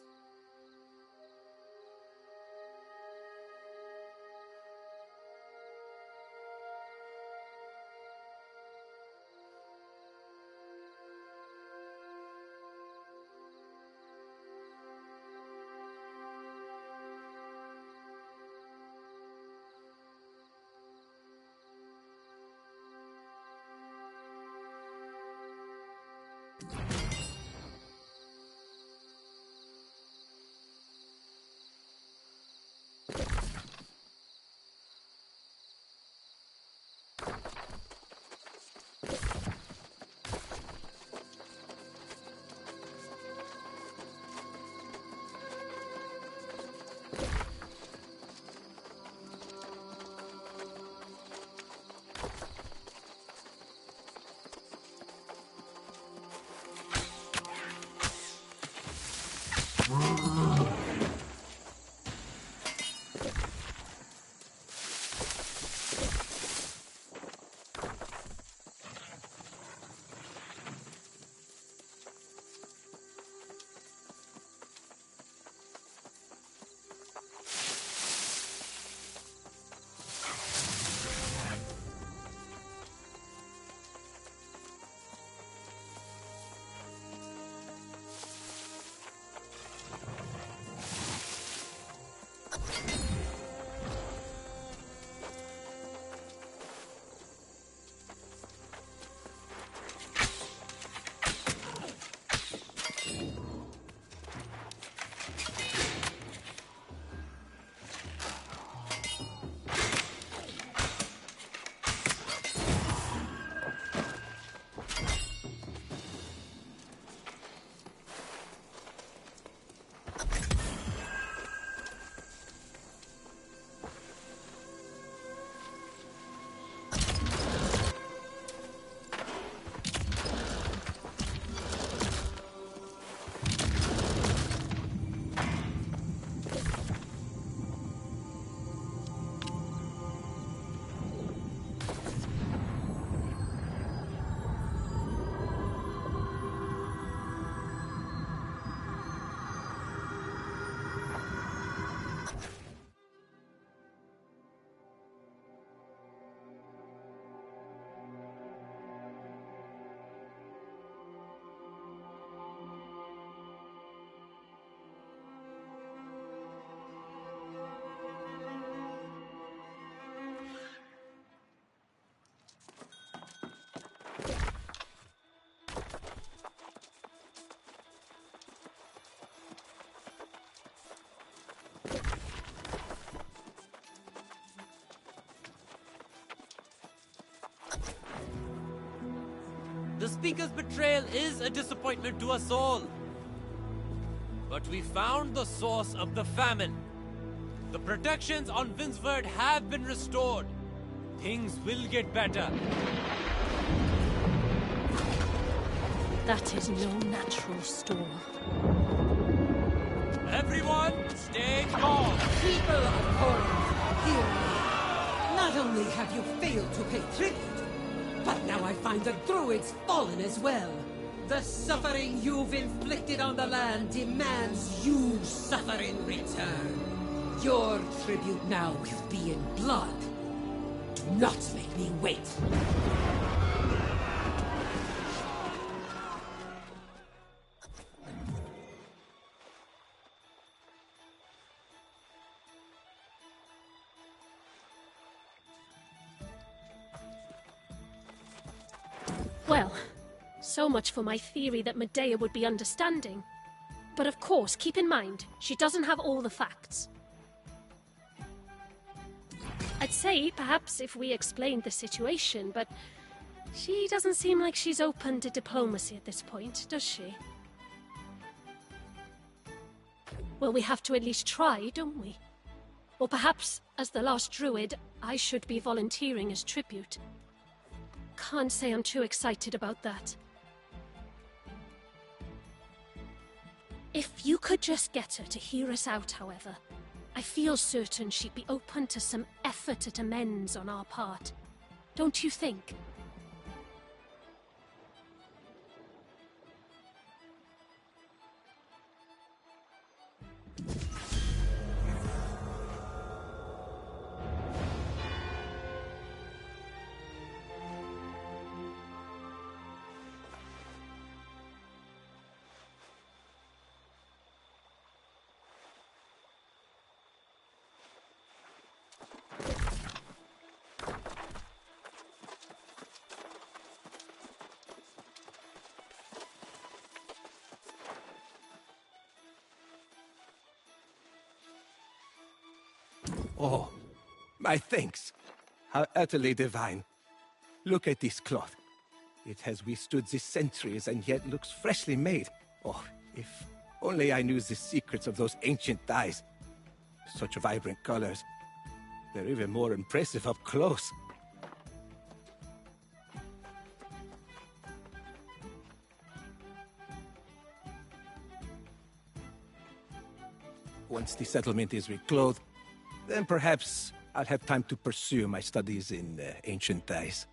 The Speaker's betrayal is a disappointment to us all. But we found the source of the famine. The protections on Vinsford have been restored. Things will get better. That is no natural storm. Everyone, stay calm. People of Corinth, hear me. Not only have you failed to pay tribute, but now I find the Druids fallen as well. The suffering you've inflicted on the land demands you suffer in return. Your tribute now will be in blood. Do not make me wait. so much for my theory that Medea would be understanding. But of course, keep in mind, she doesn't have all the facts. I'd say, perhaps, if we explained the situation, but she doesn't seem like she's open to diplomacy at this point, does she? Well, we have to at least try, don't we? Or perhaps, as the last druid, I should be volunteering as tribute. Can't say I'm too excited about that. If you could just get her to hear us out, however, I feel certain she'd be open to some effort at amends on our part. Don't you think? Oh, my thanks. How utterly divine. Look at this cloth. It has withstood the centuries and yet looks freshly made. Oh, if only I knew the secrets of those ancient dyes. Such vibrant colors. They're even more impressive up close. Once the settlement is reclothed, then perhaps I'll have time to pursue my studies in ancient dyes.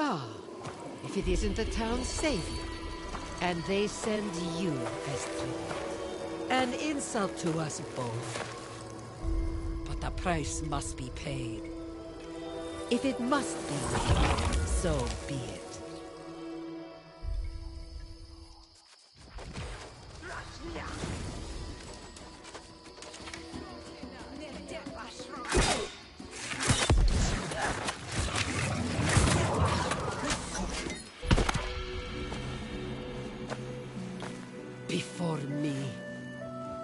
Ah, if it isn't the town's savior, and they send you as tribute. An insult to us both. But the price must be paid. If it must be, so be it. Before me.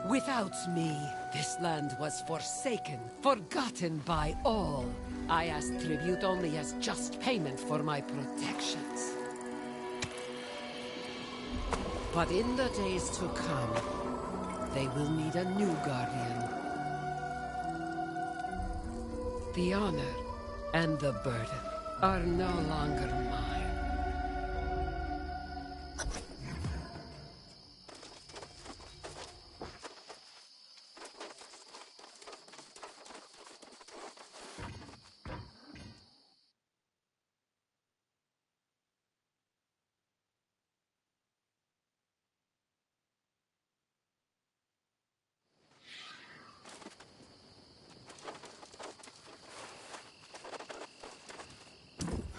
Without me, this land was forsaken, forgotten by all. I asked tribute only as just payment for my protections. But in the days to come, they will need a new guardian. The honor and the burden are no longer mine.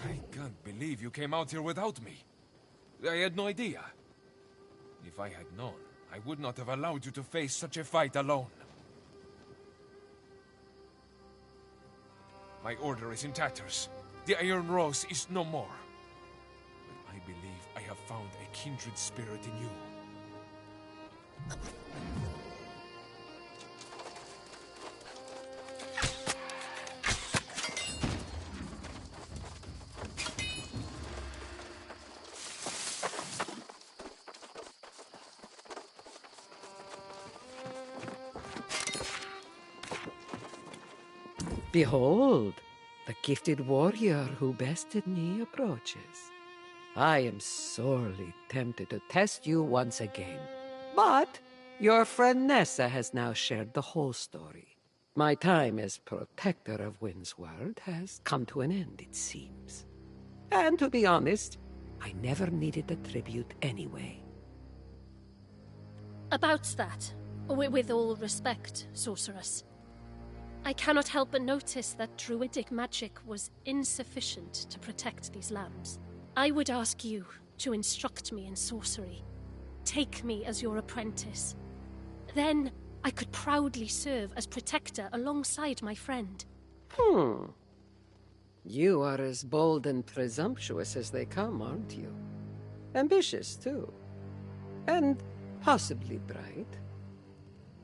I can't believe you came out here without me. I had no idea. If I had known, I would not have allowed you to face such a fight alone. My order is in tatters. The Iron Rose is no more. But I believe I have found a kindred spirit in you. Behold, the gifted warrior who bested me approaches. I am sorely tempted to test you once again. But your friend Nessa has now shared the whole story. My time as protector of Windsward has come to an end, it seems. And to be honest, I never needed the tribute anyway. About that, with all respect, sorceress, I cannot help but notice that druidic magic was insufficient to protect these lands. I would ask you to instruct me in sorcery. Take me as your apprentice. Then I could proudly serve as protector alongside my friend. You are as bold and presumptuous as they come, aren't you? Ambitious, too. And possibly bright.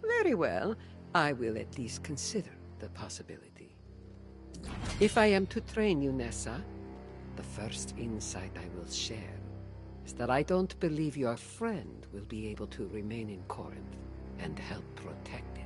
Very well, I will at least consider the possibility. If I am to train you, Nessa, the first insight I will share is that I don't believe your friend will be able to remain in Corinth and help protect it.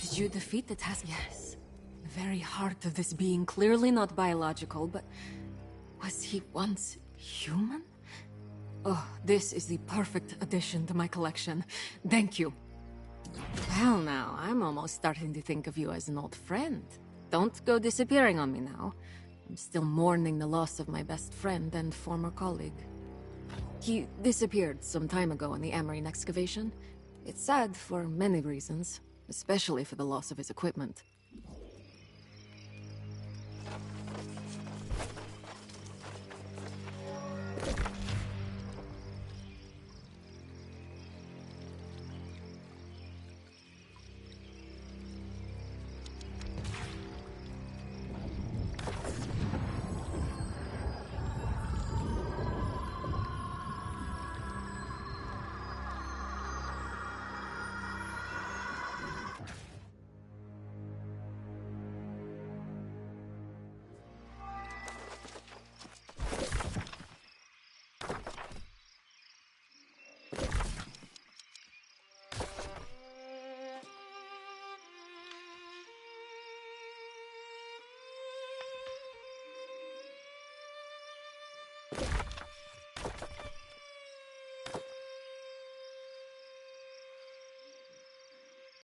Did you defeat the task? Yes. The very heart of this being, clearly not biological, but was he once human? Oh, this is the perfect addition to my collection. Thank you. Well now, I'm almost starting to think of you as an old friend. Don't go disappearing on me now. I'm still mourning the loss of my best friend and former colleague. He disappeared some time ago in the Amarine excavation. It's sad for many reasons, especially for the loss of his equipment.